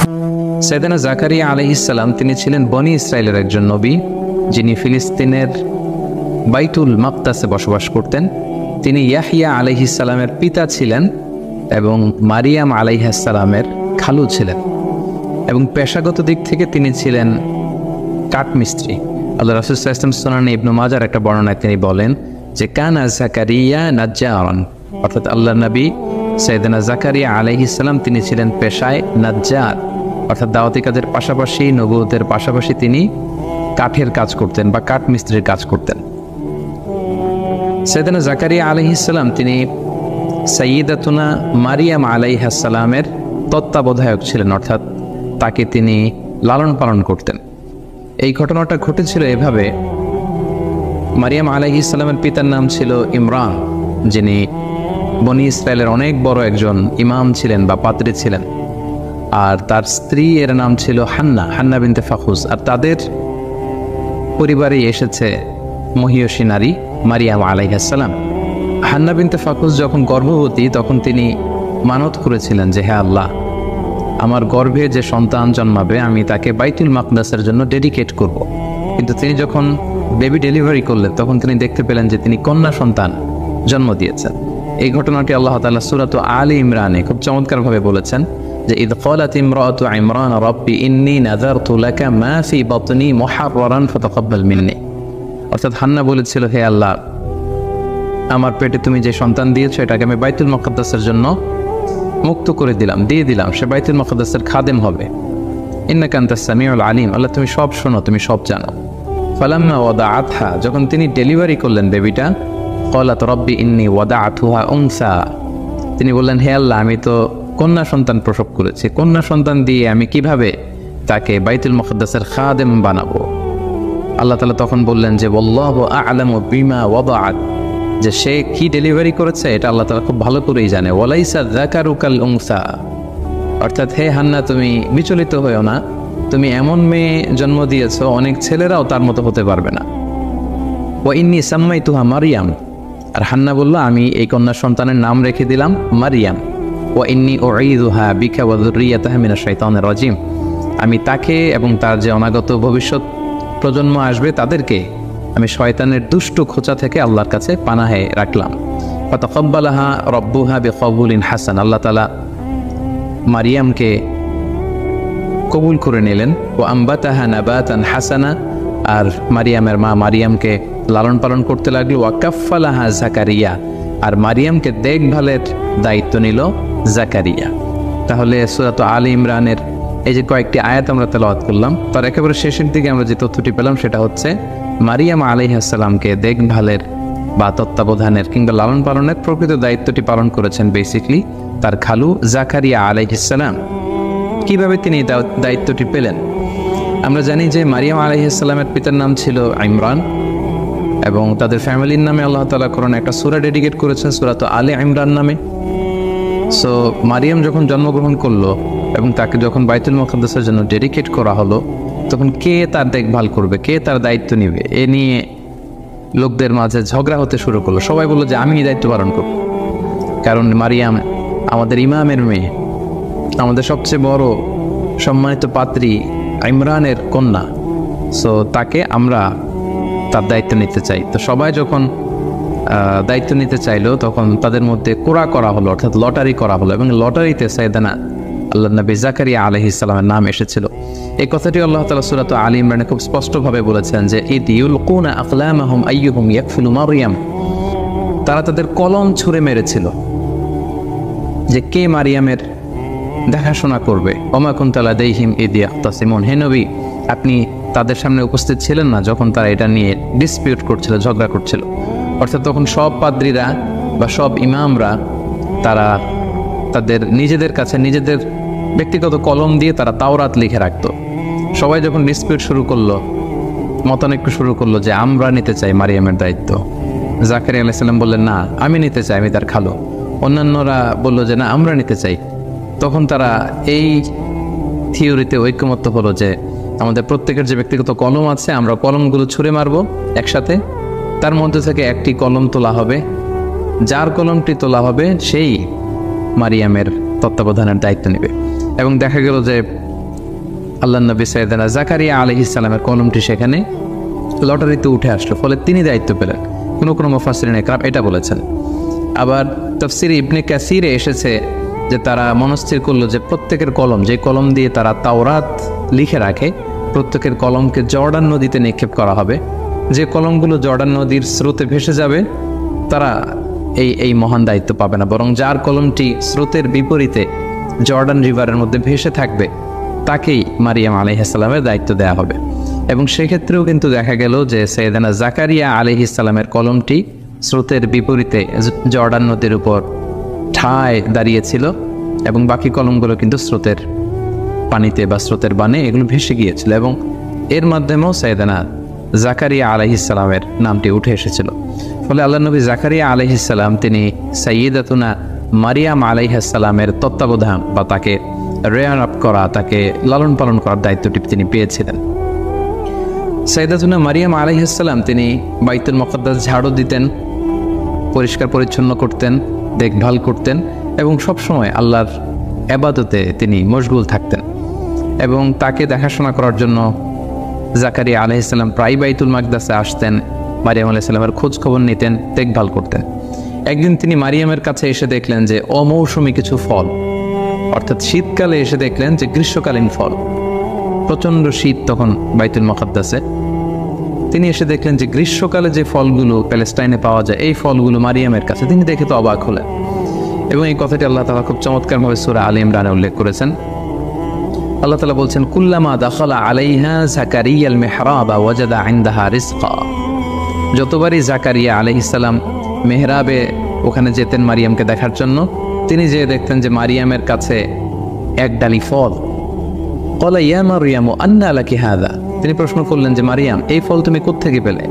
সাইয়েদানা জাকারিয়া আলাইহিস সালাম তিনি ছিলেন বনি ইসরায়েলের একজন নবী, যিনি ফিলিস্তিনের বাইতুল মাকদাসে বসবাস করতেন। তিনি ইয়াহিয়া আলাইহিস সালামের পিতা ছিলেন এবং মারিয়াম আলাইহিস সালামের খালু ছিলেন, এবং পেশাগত দিক থেকে তিনি ছিলেন কাঠমিস্ত্রি। আল্লাহ রাসূল সাল্লাল্লাহু আলাইহি ওয়াসাল্লাম সুনানে ইবনে মাজার একটা বর্ণনায় তিনি বলেন যে কানা জাকারিয়া নাজ্জারান, অর্থাৎ আল্লাহর নবী সাইয়েদানা জাকারিয়া আলাইহিস সালাম তিনি ছিলেন পেশায় নাজ্জার, অর্থাৎ দাওয়াতি কাজের পাশাপাশি নবুয়তের পাশাপাশি তিনি কাঠের কাজ করতেন বা কাঠ মিস্ত্রির কাজ করতেন। সাইয়েদানা জাকারিয়া আলাইহিস সালাম তিনি সাইয়্যিদাতুনা মারিয়াম আলাইহিস সালামের তত্ত্বাবধায়ক ছিলেন, অর্থাৎ তাকে তিনি লালন পালন করতেন। এই ঘটনাটা ঘটেছিল এভাবে, মারিয়াম আলাইহিস সালামের পিতার নাম ছিল ইমরান, যিনি বনি ইসরায়েলের অনেক বড় একজন ইমাম ছিলেন বা পাদ্রী ছিলেন, আর তার স্ত্রী এর নাম ছিল হান্না বিনতে ফাখুস, আর তাদের পরিবারে এসেছে মহিয়সী নারী মারিয়াম আলাইহিস সালাম। হান্না বিনতে ফাখুস যখন গর্ভবতী তখন তিনি মানত করেছিলেন যে হে আল্লাহ, আমার গর্ভে যে সন্তান জন্মাবে আমি তাকে বাইতুল মাকদাসের জন্য ডেডিকেট করব। কিন্তু তিনি যখন বেবি ডেলিভারি করলেন তখন তিনি দেখতে পেলেন যে তিনি কন্যা সন্তান জন্ম দিয়েছেন। এই ঘটনাটি আল্লাহ তাআলা সূরাত আলী ইমরানে খুব চমৎকারভাবে বলেছেন যে ইদ ক্বালাত ইমরাতু ইমরান রাব্বি ইন্নী নাযারতু লাকা মা ফি বাতনি মুহাররারান ফাতাকাব্বাল মিন্নি, অর্থাৎ হান্না বলেছিল হে আল্লাহ, আমার পেটে তুমি যে সন্তান দিয়েছো এটাকে আমি বাইতুল মুকাদ্দাসের জন্য মুক্ত করে দিয়ে দিলাম, সে বাইতুল মুকাদ্দাসের খাদেম হবে। ইন্নাকা আনতাস সামিউল আলিম, আল্লাহ তুমি সব শোনো, তুমি সব জানো। ফালাম্মা ওয়াদাআতহা, যখন তিনি ডেলিভারি করলেন বেবিটা, ক্বালাত রাব্বি ইন্নী ওয়াদাআতুহা উনসা, তিনি বললেন হে আল্লাহ, আমি তো কন্যা সন্তান প্রসব করেছি, কন্যা সন্তান দিয়ে আমি কিভাবে তাকে বাইতুল মুকাদ্দাসের খাদেম বানাবো। আল্লাহ তাআলা তখন বললেন যে ওয়াল্লাহু আ'লামু বিমা ওয়াদাআত, যে সে কি ডেলিভারি করেছে এটা আল্লাহ তাআলা খুব ভালো করেই জানে। ওয়ালাইসা যাকারু কাল উনসা, অর্থাৎ হে হান্না তুমি বিচলিত হয়েও না, তুমি এমন মেয়ে জন্ম দিয়েছো অনেক ছেলেরাও তার মতো হতে পারবে না। ওয়া ইন্নী সাম্মাইতুহা মারিয়াম, আর হান্না বলল আমি এই কন্যা সন্তানের নাম রেখে দিলাম মারিয়াম। ওয়া ইন্নী উঈযুহা বিকা ওয়া যুররিয়াতাহা মিনাশ শাইতানির রাজিম, আমি তাকে এবং তার যে অনাগত ভবিষ্যৎ প্রজন্ম আসবে তাদেরকে আমি শয়তানের দুষ্ট খোঁচা থেকে আল্লাহর কাছে পানাহে রাখলাম। ফাতাকাব্বালাহা রাব্বুহা বিকবুলিন হাসান, আল্লাহ তাআলা মারিয়ামকে কবুল করে নিলেন। ওয়া আম্বাতাহা নাবাতান হাসানা, আর মারিয়ামের মা মারিয়ামকে লালন পালন করতে লাগলো। ওয়া কাফফালাহা জাকারিয়া, আর মারিয়ামকে দেখভালের দায়িত্ব নিল জাকারিয়া। তাহলে সূরাত আলী ইমরানের এই যে কয়েকটি আয়াত আমরা তেলাওয়াত করলাম, তার একেবারে শেষের দিকে আমরা যে তথ্যটি পেলাম সেটা হচ্ছে মারিয়াম আলাইহিস সালামকে দেখভালের বা তত্ত্বাবধানের কিংবা লালন পালনের প্রকৃত দায়িত্বটি পালন করেছেন বেসিকলি তার খালু জাকারিয়া আলাইহিস সালাম। কিভাবে তিনি দায়িত্বটি পেলেন? আমরা জানি যে মারিয়াম আলাইহিস সালামের পিতার নাম ছিল ইমরান, এবং তাদের ফ্যামিলির নামে আল্লাহ তাআলা কোরআনে একটা সূরা ডেডিকেট করেছেন, সূরাত আলে ইমরান নামে। সো মারিয়াম যখন জন্মগ্রহণ করলো এবং তাকে যখন বাইতুল মুকাদ্দাসের জন্য ডেডিকেট করা হলো, তখন কে তার দেখভাল করবে, কে তার দায়িত্ব নেবে, এ নিয়ে লোকদের মাঝে ঝগড়া হতে শুরু করলো। সবাই বললো যে আমি এই দায়িত্ব পালন করব, কারণ মারিয়াম আমাদের ইমামের মেয়ে, আমাদের সবচেয়ে বড় সম্মানিত পাত্রী ইমরানের কন্যা, সো তাকে আমরা তার দায়িত্ব নিতে চাই। তো সবাই যখন দায়িত্ব নিতে চাইলো তখন তাদের মধ্যে কোরা করা হলো, অর্থাৎ লটারি করা হলো, এবং লটারিতে সাইয়েদানা আল্লাহ নবী জাকারিয়া আলাইহিস সালামের নাম এসেছিল। এই কথাটি আল্লাহ তাআলা সূরাত আলী ইমরানে খুব স্পষ্টভাবে বলেছেন যে ইদ ইউলকুনা আকলামাহুম আইয়ুহুম ইয়াকফুলু মারইয়াম, তারা তাদের কলম ছুঁড়ে মেরেছিল যে কে মারিয়ামের দেখাশোনা করবে। ওমা কুনতা লাদাইহিম ইদ ইয়াখতাসিমুন, হে নবী আপনি তাদের সামনে উপস্থিত ছিলেন না যখন তারা এটা নিয়ে ডিসপিউট করছিল, ঝগড়া করছিল। অর্থাৎ তখন সব পাদ্রীরা বা সব ইমামরা তারা তাদের নিজেদের কাছে নিজেদের ব্যক্তিগত কলম দিয়ে তারা তাওরাত লিখে রাখতো। সবাই যখন ডিসপিউট শুরু করলো, মতানৈক্য শুরু করলো যে আমরা নিতে চাই মারিয়ামের দায়িত্ব, জাকারিয়া আলাইহিস সালাম বললেন না আমি নিতে চাই, আমি তার খালো। অন্যান্যরা বললো যে না আমরা নিতে চাই। তখন তারা এই থিওরিতে ঐক্যমত্য হলো যে আমাদের প্রত্যেকের যে ব্যক্তিগত কলম আছে আমরা কলমগুলো ছুঁড়ে মারবো একসাথে, তার মধ্যে থেকে একটি কলম তোলা হবে, যার কলমটি তোলা হবে সেই মারিয়ামের তত্ত্বাবধানের দায়িত্ব নেবে। এবং দেখা গেল যে আল্লাহ নবী সাইয়েদনা জাকারিয়া আলাইহিস সালামের কলমটি সেখানে লটারিতে উঠে আসলো, ফলে তিনি দায়িত্ব পেলেন। কোনো মুফাসসিরিন ইকরাম এটা বলেছেন। আবার তাফসীরে ইবনে কাসিরে এসেছে যে তারা মনস্থির করলো যে প্রত্যেকের কলম, যে কলম দিয়ে তারা তাওরাত লিখে রাখে, প্রত্যেকের কলমকে জর্ডান নদীতে নিক্ষেপ করা হবে। যে কলমগুলো জর্ডান নদীর স্রোতে ভেসে যাবে তারা এই মহান দায়িত্ব পাবে না, বরং যার কলমটি স্রোতের বিপরীতে জর্ডান রিভারের মধ্যে ভেসে থাকবে তাকেই মারিয়াম আলাইহিস সালামের দায়িত্ব দেওয়া হবে। এবং সেক্ষেত্রেও কিন্তু দেখা গেল যে সাইয়েদনা জাকারিয়া আলাইহিস সালামের কলমটি স্রোতের বিপরীতে জর্ডান নদীর উপর ঠায় দাঁড়িয়েছিল এবং বাকি কলমগুলো কিন্তু স্রোতের পানিতে বা স্রোতের বানে এগুলো ভেসে গিয়েছিল, এবং এর মাধ্যমেও সাইয়েদনা জাকারিয়া আলাইহিস সালামের নামটি উঠে এসেছিল। ফলে আল্লাহ নবী জাকারিয়া আলাইহিস সালাম তিনি সাইয়্যিদাতুনা মারিয়াম আলাইহিস সালামের তত্ত্বাবধান বা তাকে রেয়ার আপ করা, তাকে লালন পালন করার দায়িত্বটি তিনি পেয়েছিলেন। সাইয়্যিদাতুনা মারিয়াম আলাইহিস সালাম তিনি বাইতুল মুকাদ্দাস ঝাড়ু দিতেন, পরিষ্কার পরিচ্ছন্ন করতেন, দেখভাল করতেন এবং সবসময় আল্লাহর ইবাদতে তিনি মশগুল থাকতেন। এবং তাকে দেখাশোনা করার জন্য জাকারিয়া আলাইহিস সালাম প্রায় বাইতুল মাকদাসে আসতেন, মারিয়াম আলাইহিস সালামের খোঁজ খবর নিতেন, দেখভাল করতেন। একদিন তিনি মারিয়ামের কাছে এসে দেখলেন যে অমৌসুমী কিছু ফল, অর্থাৎ শীতকালে এসে দেখলেন যে গ্রীষ্মকালীন ফল, প্রচণ্ড শীত তখন বাইতুল মুকাদ্দাসে। তিনি এসে দেখলেন যে গ্রীষ্মকালে যে ফলগুলো প্যালেস্টাইনে পাওয়া যায় এই ফলগুলো মারিয়ামের কাছে, তিনি দেখে তো অবাক হলেন। এবং এই কথাটি আল্লাহ তাআলা খুব চমৎকারভাবে সূরা আলে ইমরানে উল্লেখ করেছেন। আল্লাহ তাআলা বলছেন, কুল্লামা দাখালা আলাইহা জাকারিয়াল মিহরাবা ওয়াজাদা ইনদাহা রিজকা। যতবারই জাকারিয়া আলাইহিস সালাম মেহরাবে ওখানে যেতেন মারিয়ামকে দেখার জন্য, তিনি যেয়ে দেখতেন যে মারিয়ামের কাছে এক ডালি ফল। ক্বালা ইয়া মারইয়ামু আন্না লাকি হাযা। তিনি প্রশ্ন করলেন যে মারিয়াম, এই ফল তুমি কোত্থেকে পেলে?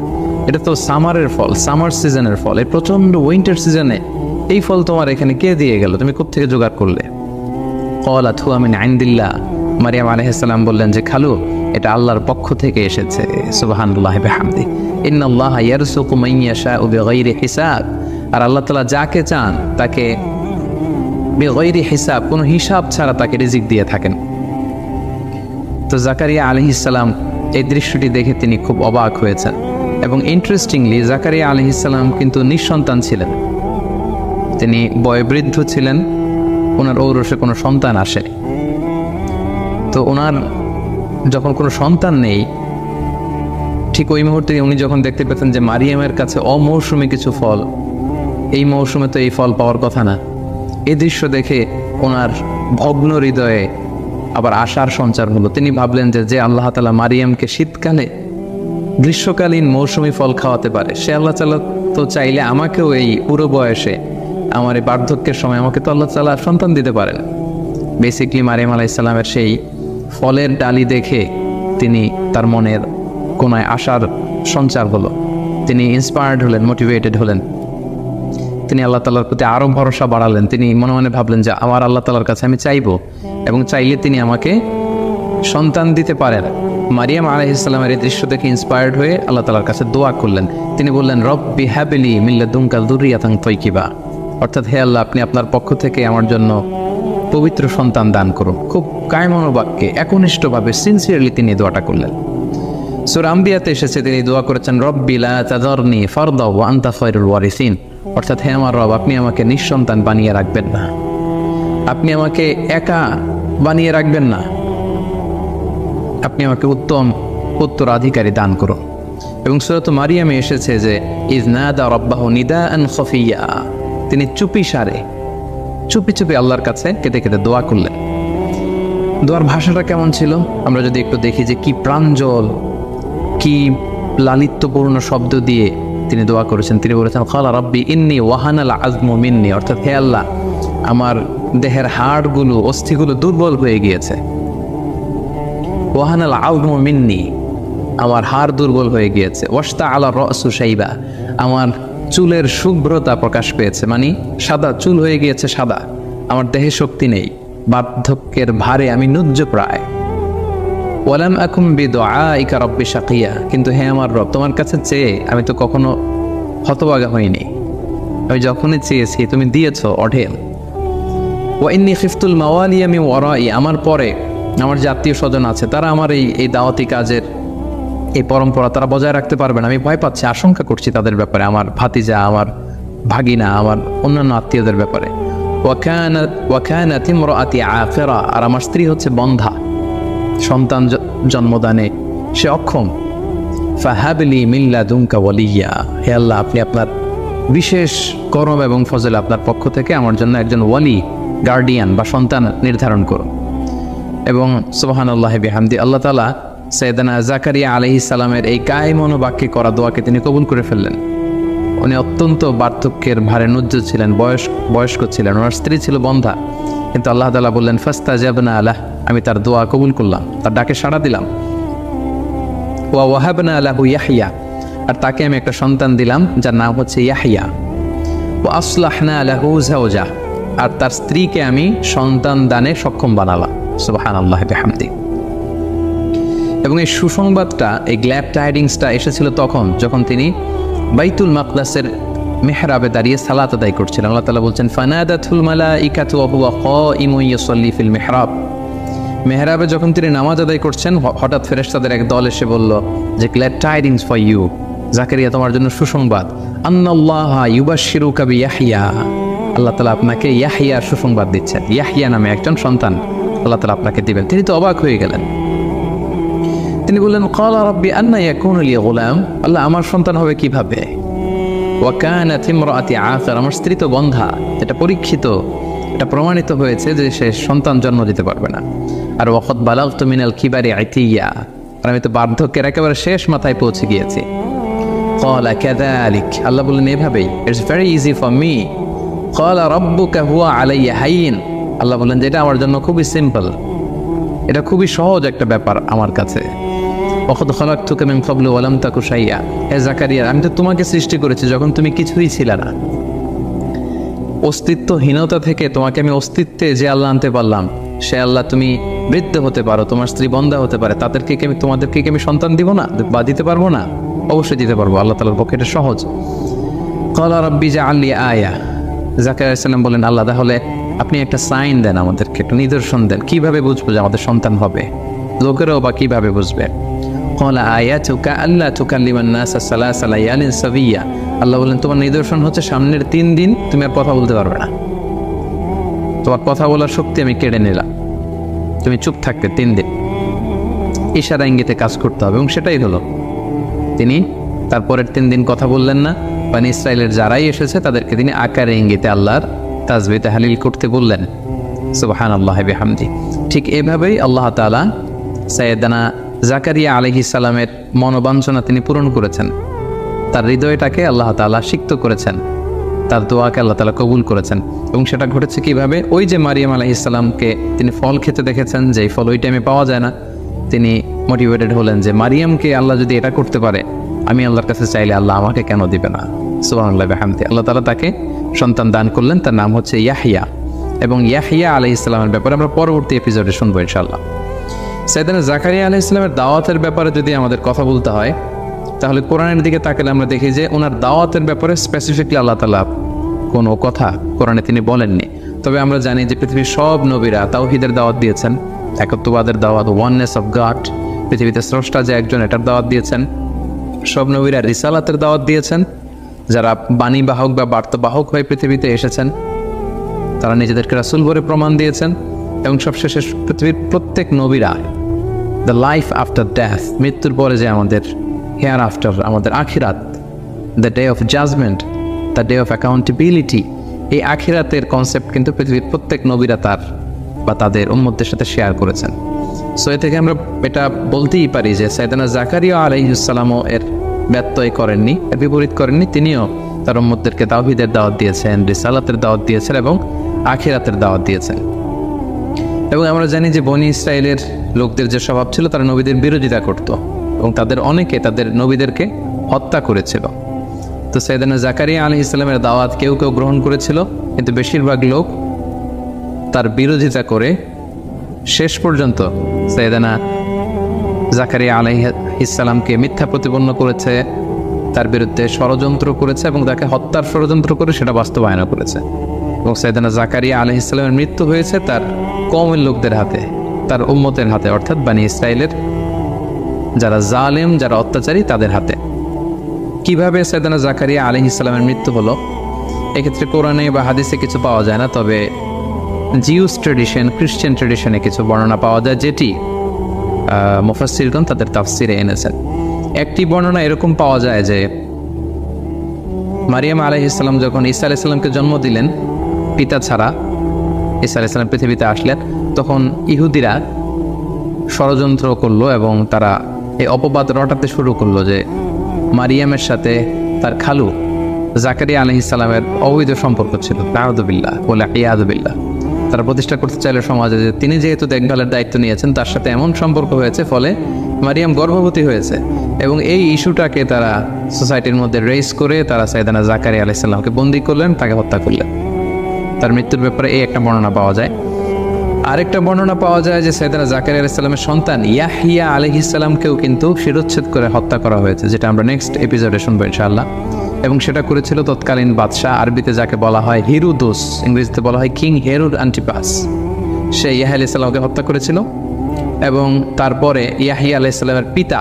এটা তো সামারের ফল, সামার সিজনের ফল, এই প্রচণ্ড উইন্টার সিজনে এই ফল তোমার এখানে কে দিয়ে গেল? তুমি কোত্থেকে জোগাড় করলে? ক্বালাত হুয়া মিন ইনদিল্লাহ। মারিয়াম আলাইহিস সালাম বললেন যে খালু, এটা আল্লাহর পক্ষ থেকে এসেছে। সুবহানাল্লাহি ওয়া বিহামদি। ইন্নাল্লাহা ইয়ারযুকু মান ইয়াশাউ বিগাইরি হিসাব। আর আল্লাহ তাআলা যাকে চান তাকে বিগাইরি হিসাব, কোনো হিসাব ছাড়া তাকে রিজিক দিয়ে থাকেন। তো জাকারিয়া আলাইহিস সালাম এই দৃশ্যটি দেখে তিনি খুব অবাক হয়েছেন। এবং ইন্টারেস্টিংলি জাকারিয়া আলাইহিস সালাম কিন্তু নিঃসন্তান ছিলেন, তিনি বয়োবৃদ্ধ ছিলেন, ওনার ঔরসে কোনো সন্তান আসেনি। তো ওনার যখন কোনো সন্তান নেই, ঠিক ওই মুহূর্তে উনি যখন দেখতে পেতেন যে মারিয়ামের কাছে অমৌসুমী কিছু ফল, এই মৌসুমে তো এই ফল পাওয়ার কথা না, এই দৃশ্য দেখে ওনার ভগ্ন হৃদয়ে আবার আশার সঞ্চার হলো। তিনি ভাবলেন যে আল্লাহ তাআলা মারিয়ামকে শীতকালে গ্রীষ্মকালীন মৌসুমী ফল খাওয়াতে পারে, সে আল্লাহ তাআলা তো চাইলে আমাকেও এই পুরো বয়সে, আমার এই বার্ধক্যের সময় আমাকে তো আল্লাহ তাআলা সন্তান দিতে পারেন। বেসিকলি মারিয়াম আলাইহিস সালামের সেই ফলের ডালি দেখে তিনি তার মনের কোনায় আশার সঞ্চার হলো, তিনি ইন্সপায়ার্ড হলেন, মোটিভেটেড হলেন। তিনি আল্লাহ তাআলার প্রতি আরও ভরসা বাড়ালেন। তিনি মনে মনে ভাবলেন যে আমার আল্লাহ তাআলার কাছে আমি চাইবো এবং চাইলে তিনি আমাকে সন্তান দিতে পারেন। মারিয়াম আলাইহিস সালামের এই দৃশ্য দেখে ইন্সপায়ার্ড হয়ে আল্লাহ তাআলার কাছে দোয়া করলেন। তিনি বললেন, রব্বি হাবলি মিন লাদুনকা যুররিয়াতান তাইয়্যিবা, অর্থাৎ হে আল্লাহ, আপনি আপনার পক্ষ থেকে আমার জন্য পবিত্র সন্তান দান করুন। খুব কায়মনোবাক্যে, একনিষ্ঠভাবে, সিনসিয়ারলি তিনি দোয়াটা করলেন। সূরা আম্বিয়াতে এসেছে তিনি দোয়া করেছেন, রব্বি লা তাযারনি ফারদা ওয়া আনতা খায়রুল ওয়ারিসিন, অর্থাৎ হে আমার রব, আপনি আমাকে নিঃসন্তান বানিয়ে রাখবেন না, আপনি আমাকে একা বানিয়ে রাখবেন না, আপনি আমাকে উত্তম উত্তরাধিকারী দান করুন। এবং সূরা মারিয়ামে এসেছে যে ইযনাদা রাব্বাহু নিদাআন খাফিয়া, তিনি চুপি সারে চুপি চুপি আল্লাহর কাছে কেঁদে কেঁদে দোয়া করলেন। দোয়ার ভাষাটা কেমন ছিল আমরা যদি একটু দেখি, যে কি প্রাঞ্জল, কি লালিত্যপূর্ণ শব্দ দিয়ে তিনি দোয়া করেছেন। তিনি বলেছেন, ক্বালা রাব্বি ইন্নী ওয়াহানাল আযমু মিন্নি, অর্থাৎ হে আল্লাহ, আমার দেহের হাড়গুলো, অস্থিগুলো দুর্বল হয়ে গিয়েছে। ওয়াহানাল আযমু মিন্নি, আমার হাড় দুর্বল হয়ে গিয়েছে। ওয়াশতাআলা রাসু শাইবা, আমার চুলের শুভ্রতা প্রকাশ পেয়েছে, মানে সাদা চুল হয়ে গিয়েছে সাদা, আমার দেহে শক্তি নেই, বার্ধক্যের ভারে আমি নুজ্জ প্রায়। ওয়ালাম আকুম বিদুআইকা রাব্বি শাকিয়া, কিন্তু হে আমার রব, তোমার কাছে চেয়ে আমি তো কখনো হতভাগা হইনি, আমি যখনই চেয়েছি তুমি দিয়েছো অঢেল। ওয়া ইন্নী খিফতুল মাওয়ালিয়া মিন ওয়ারাই, আমার পরে আমার যে আত্মীয় স্বজন আছে তারা আমার এই দাওয়াতি কাজের এই পরম্পরা তারা বজায় রাখতে পারবে না, আমি ভয় পাচ্ছি, আশঙ্কা করছি তাদের ব্যাপারে, আমার ভাতিজা, আমার ভাগিনা, আমার অন্যান্য আত্মীয়দের ব্যাপারে। ওয়াকানাত ইমরাআতি আকিরা, আর আমার স্ত্রী হচ্ছে বন্ধা, সন্তান জন্মদানে সে অক্ষম। ফাহাবলি মিন লাদুনকা ওয়ালিয়্যা, হে আল্লাহ আপনি আপনার বিশেষ করম এবং ফজল আপনার পক্ষ থেকে আমার জন্য একজন ওয়ালি, গার্ডিয়ান বা সন্তান নির্ধারণ করুন। এবং সুবহানাল্লাহি বিহামদি, আল্লাহ তাআলা সাইয়েদনা জাকারিয়া আলাইহিস সালামের এই কায়মন বাক্যে করা দোয়াকে তিনি কবুল করে ফেললেন। উনি অত্যন্ত বার্ধক্যের ভারে নুজ্জ ছিলেন, বয়স্ক ছিলেন, ওনার স্ত্রী ছিল বন্ধা, কিন্তু আল্লাহ তাআলা বললেন ফাস্তাজাবনা লাহ, আমি তার দোয়া কবুল করলাম, তার ডাকে সাড়া দিলাম। ওয়া ওয়াহাবনা লাহু ইয়াহইয়া, আর তাকে আমি একটা সন্তান দিলাম যার নাম হচ্ছে ইয়াহইয়া। ওয়া আসলাহনা লাহু যাওজা, আর তার স্ত্রীকে আমি সন্তান দানে সক্ষম বানালাম। সুবহানাল্লাহি বিহামদি। এবং এই সুসংবাদটা, এই গ্ল্যাড টাইডিংসটা এসেছিল তখন যখন তিনি বাইতুল মাকদাসের মেহরাবে দাঁড়িয়ে সালাত আদায় করছিলেন। আল্লাহ তাআলা বলছেন ফানাদাতুল মালাইকাতু ওয়া হুয়া কাইমুন ইউসাল্লি ফিল মিহরাব, মেহরাবে যখন তিনি নামাজ আদায় করছেন হঠাৎ ফেরেশতাদের এক দল এসে বলল যে glad tidings for you Zakariya, তোমার জন্য সুসংবাদ, আন্নাল্লাহা ইউবাশশিরুকা বিয়াহইয়া, আল্লাহ তাআলা আপনাকে ইয়াহইয়ার সুসংবাদ দিচ্ছেন, ইয়াহইয়া নামে একজন সন্তান আল্লাহ তাআলা আপনাকে দিবেন। তিনি তো অবাক হয়ে গেলেন, তিনি বললেন ক্বালা রাব্বি আন্না ইয়াকুনু লি গুলাম, আল্লাহ আমার সন্তান হবে কিভাবে? ওয়া কানাত ইমরাআতি আকিরা, আমার স্ত্রী তো বন্ধা, এটা পরীক্ষিত, এটা প্রমাণিত হয়েছে যে সে সন্তান জন্ম দিতে পারবে না। আর ওয়াকাদ বালাগতু মিনাল কিবারি ইতিয়া, আর আমি তো বার্ধক্যের একেবারে শেষ মাথায় পৌঁছে গিয়েছি। ক্বালা কাযালিক, আল্লাহ বললেন এভাবেই, it's very easy for me. ক্বালা রাব্বুকা হুয়া আলাইয়া হাইয়িন, আল্লাহ বললেন যে এটা আমার জন্য খুবই সিম্পল, এটা খুবই সহজ একটা ব্যাপার আমার কাছে। ওয়াকাদ খালাকতুকা মিন ক্বাবলু ওয়া লাম তাকু শাইয়্যা, হে জাকারিয়া আমি তো তোমাকে সৃষ্টি করেছি যখন তুমি কিছুই ছিলে না, অস্তিত্বহীনতা থেকে তোমাকে আমি অস্তিত্বে যে আল্লাহ আনতে পারলাম, সে আল্লাহ তুমি বৃদ্ধ হতে পারো, তোমার স্ত্রী বন্ধা হতে পারে, তোমাদেরকে কি আমি সন্তান দিব না বা দিতে পারবো না? অবশ্যই দিতে পারবো, আল্লাহ তাআলার পক্ষে এটা সহজ। ক্বালা রাব্বি জাআলনি আয়া, জাকারিয়া আলাইহিস সালাম বলেন আল্লাহ তাহলে আপনি একটা সাইন দেন, আমাদেরকে একটা নিদর্শন দেন, কিভাবে বুঝবো যে আমাদের সন্তান হবে, লোকেরাও বা কিভাবে বুঝবে? ক্বালা আয়াতুকা আল্লা তুকাল্লিমান নাসা সালাসা লায়ালিন সাবিয়্যা, আল্লাহ বলেন তোমার নিদর্শন হচ্ছে সামনের 3 দিন তুমি আর কথা বলতে পারবে না, তোমার কথা বলার শক্তি আমি কেড়ে নিলাম, তুমি চুপ থাকবে 3 দিন, ইশারা ইঙ্গিতে কাজ করতে হবে। এবং সেটাই হলো, তিনি তারপরের 3 দিন কথা বললেন না। বনী ইসরাইলের যারাই এসেছে তাদেরকে তিনি আকারে ইঙ্গিতে আল্লাহর তাসবিহ তাহলিল করতে বললেন। সুবহানাল্লাহি বিহামদি। ঠিক এভাবেই আল্লাহ তাআলা সাইয়েদনা জাকারিয়া আলাইহিস সালামের মনোবাঞ্ছনা তিনি পূরণ করেছেন, তার হৃদয়টাকে আল্লাহ তাআলা সিক্ত করেছেন, তার দোয়াকে আল্লাহ তাআলা কবুল করেছেন। এবং সেটা ঘটেছে কিভাবে? ওই যে মারিয়াম আলাইহিস সালামকে তিনি ফল খেতে দেখেছেন, যেই ফল ওই টাইমে পাওয়া যায় না, তিনি মোটিভেটেড হলেন যে মারিয়ামকে আল্লাহ যদি এটা করতে পারে, আমি আল্লাহর কাছে চাইলে আল্লাহ আমাকে কেন দিবে না? সুবহানাল্লাহি ওয়া বিহামদিহি। আল্লাহ তাআলা তাকে সন্তান দান করলেন, তার নাম হচ্ছে ইয়াহইয়া। এবং ইয়াহইয়া আলাইহিস সালামের ব্যাপারে আমরা পরবর্তী এপিসোডে শুনবো ইনশাআল্লাহ। সাইয়েদনা জাকারিয়া আলাইহিস সালামের দাওয়াতের ব্যাপারে যদি আমাদের কথা বলতে হয়, তাহলে কোরআনের দিকে তাকালে আমরা দেখি যে ওনার দাওয়াতের ব্যাপারে স্পেসিফিকলি আল্লাহ তাআলা কোনো কথা কোরআনে তিনি বলেননি। তবে আমরা জানি যে পৃথিবীর সব নবীরা তাওহীদের দাওয়াত দিয়েছেন, একত্ববাদের দাওয়াত, ওয়াননেস অফ গড, পৃথিবীতে স্রষ্টা যে একজন, এটার দাওয়াত দিয়েছেন। সব নবীরা রিসালাতের দাওয়াত দিয়েছেন, যারা বাণীবাহক বা বার্তাবাহক হয়ে পৃথিবীতে এসেছেন তারা নিজেদেরকে রাসূল বলে প্রমাণ দিয়েছেন। এবং সবশেষে পৃথিবীর প্রত্যেক নবীরা দ্য লাইফ আফটার ডেথ, মৃত্যুর পরে যে আমাদের হেয়ার আফটার, আমাদের আখিরাত, the day of judgment, the day of accountability, এই আখিরাতের কনসেপ্ট কিন্তু পৃথিবীর প্রত্যেক নবীরা তার বা তাদের উম্মতদের সাথে শেয়ার করেছেন। সো এ থেকে আমরা এটা বলতেই পারি যে সাইয়েদনা জাকারিয়া আলাইহিস সালামও এর ব্যত্যয় করেননি, এর বিপরীত করেননি। তিনিও তার উম্মতদেরকে তাওহীদের দাওয়াত দিয়েছেন, রিসালাতের দাওয়াত দিয়েছেন এবং আখিরাতের দাওয়াত দিয়েছেন। এবং আমরা জানি যে বনী ইসরায়েলের লোকদের যে স্বভাব ছিল, তারা নবীদের বিরোধিতা করত এবং তাদের অনেকে তাদের নবীদেরকে হত্যা করেছিল। তো সাইয়েদনা জাকারিয়া আলাইহিস সালামের দাওয়াত কেউ কেউ গ্রহণ করেছিল, কিন্তু বেশিরভাগ লোক তার বিরোধিতা করে শেষ পর্যন্ত সাইয়েদনা জাকারিয়া আলাইহিস সালামকে মিথ্যা প্রতিপন্ন করেছে, তার বিরুদ্ধে ষড়যন্ত্র করেছে এবং তাকে হত্যার ষড়যন্ত্র করে সেটা বাস্তবায়ন করেছে। এবং সাইয়েদনা জাকারিয়া আলাইহিস সালামের মৃত্যু হয়েছে তার কওমের লোকদের হাতে, তার উম্মতের হাতে, অর্থাৎ বনী ইসরাইলের যারা জালেম, যারা অত্যাচারী, তাদের হাতে। কিভাবে সাইয়েদনা জাকারিয়া আলাইহিস সালামের মৃত্যু হলো, এক্ষেত্রে কোরআনে বা হাদিসে কিছু পাওয়া যায় না, তবে জিউস ট্রেডিশন, খ্রিস্টান ট্রেডিশনে কিছু বর্ণনা পাওয়া যায়, যেটি মুফাসসিরগণ তাদের তাফসিরে এনেছেন। একটি বর্ণনা এরকম পাওয়া যায় যে মারিয়াম আলাইহিস সালাম যখন ঈসা আলাইহিস সালামকে জন্ম দিলেন পিতা ছাড়া, ঈসা আলাইহিস সালাম পৃথিবীতে আসলেন, তখন ইহুদিরা ষড়যন্ত্র করলো এবং তারা এই অপবাদ রটাতে শুরু করলো যে মারিয়ামের সাথে তার খালু জাকারিয়া আলাইহিস সালামের অবৈধ সম্পর্ক ছিল। নাউযুবিল্লাহ বলে ইয়াযুবিল্লাহ। তারা প্রতিষ্ঠা করতে চাইলে সমাজে যে তিনি যেহেতু দেখভালের দায়িত্ব নিয়েছেন, তার সাথে এমন সম্পর্ক হয়েছে ফলে মারিয়াম গর্ভবতী হয়েছে, এবং এই ইস্যুটাকে তারা সোসাইটির মধ্যে রেইজ করে তারা সাইয়েদনা জাকারিয়া আলাইহিস সালামকে বন্দী করলেন, তাকে হত্যা করলেন। তার মৃত্যুর ব্যাপারে এই একটা বর্ণনা পাওয়া যায়। আরেকটা বর্ণনা পাওয়া যায় যে সাইয়েদনা জাকারিয়া আলাইহিস সালামের সন্তান ইয়াহইয়া আলাইহিস সালামকেও কিন্তু শিরচ্ছেদ করে হত্যা করা হয়েছে, যেটা আমরা নেক্সট এপিসোডে শুনবো ইনশাআল্লাহ। এবং সেটা করেছিল তৎকালীন বাদশাহ, আরবিতে যাকে বলা হয় হিরোদোস, ইংরেজিতে বলা হয় কিং হেরোড অ্যান্টিপাস। সে ইয়াহইয়া আলাইহিস সালামকে হত্যা করেছিল, এবং তারপরে ইয়াহইয়া আলাইহিস সালামের পিতা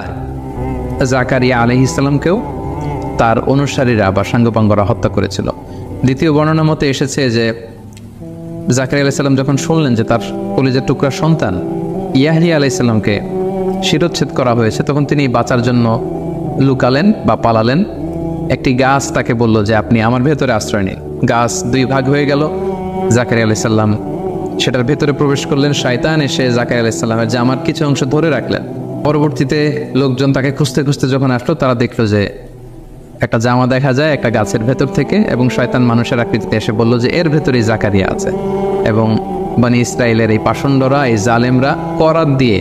জাকারিয়া আলাইহিস সালামকেও তার অনুসারীরা বা সাঙ্গপাঙ্গরা হত্যা করেছিল। দ্বিতীয় বর্ণনা মতে এসেছে যে জাকারিয়া আলাইহিস সালাম যখন শুনলেন যে তার কলিজার টুকরা সন্তান ইয়াহইয়া আলাইহিস সালামকে শিরচ্ছেদ করা হয়েছে, তখন তিনি বাঁচার জন্য লুকালেন বা পালালেন। একটি গাছ তাকে বলল যে আপনি আমার ভেতরে আশ্রয় নিন। গাছ দুই ভাগ হয়ে গেল, জাকারিয়া আলাইহিস সালাম সেটার ভেতরে প্রবেশ করলেন। শয়তান এসে জাকারিয়া আলাইহিস সালামের জামার কিছু অংশ ধরে রাখলেন। পরবর্তীতে লোকজন তাকে খুঁজতে খুঁজতে যখন আসলো, তারা দেখলো যে একটা জামা দেখা যায় একটা গাছের ভেতর থেকে, এবং শয়তান মানুষের আকৃতিতে এসে বলল যে এর ভেতরেই জাকারিয়া আছে। এবং বনী ইসরাইলের এই পাষণ্ডরা, এই জালেমরা করাত দিয়ে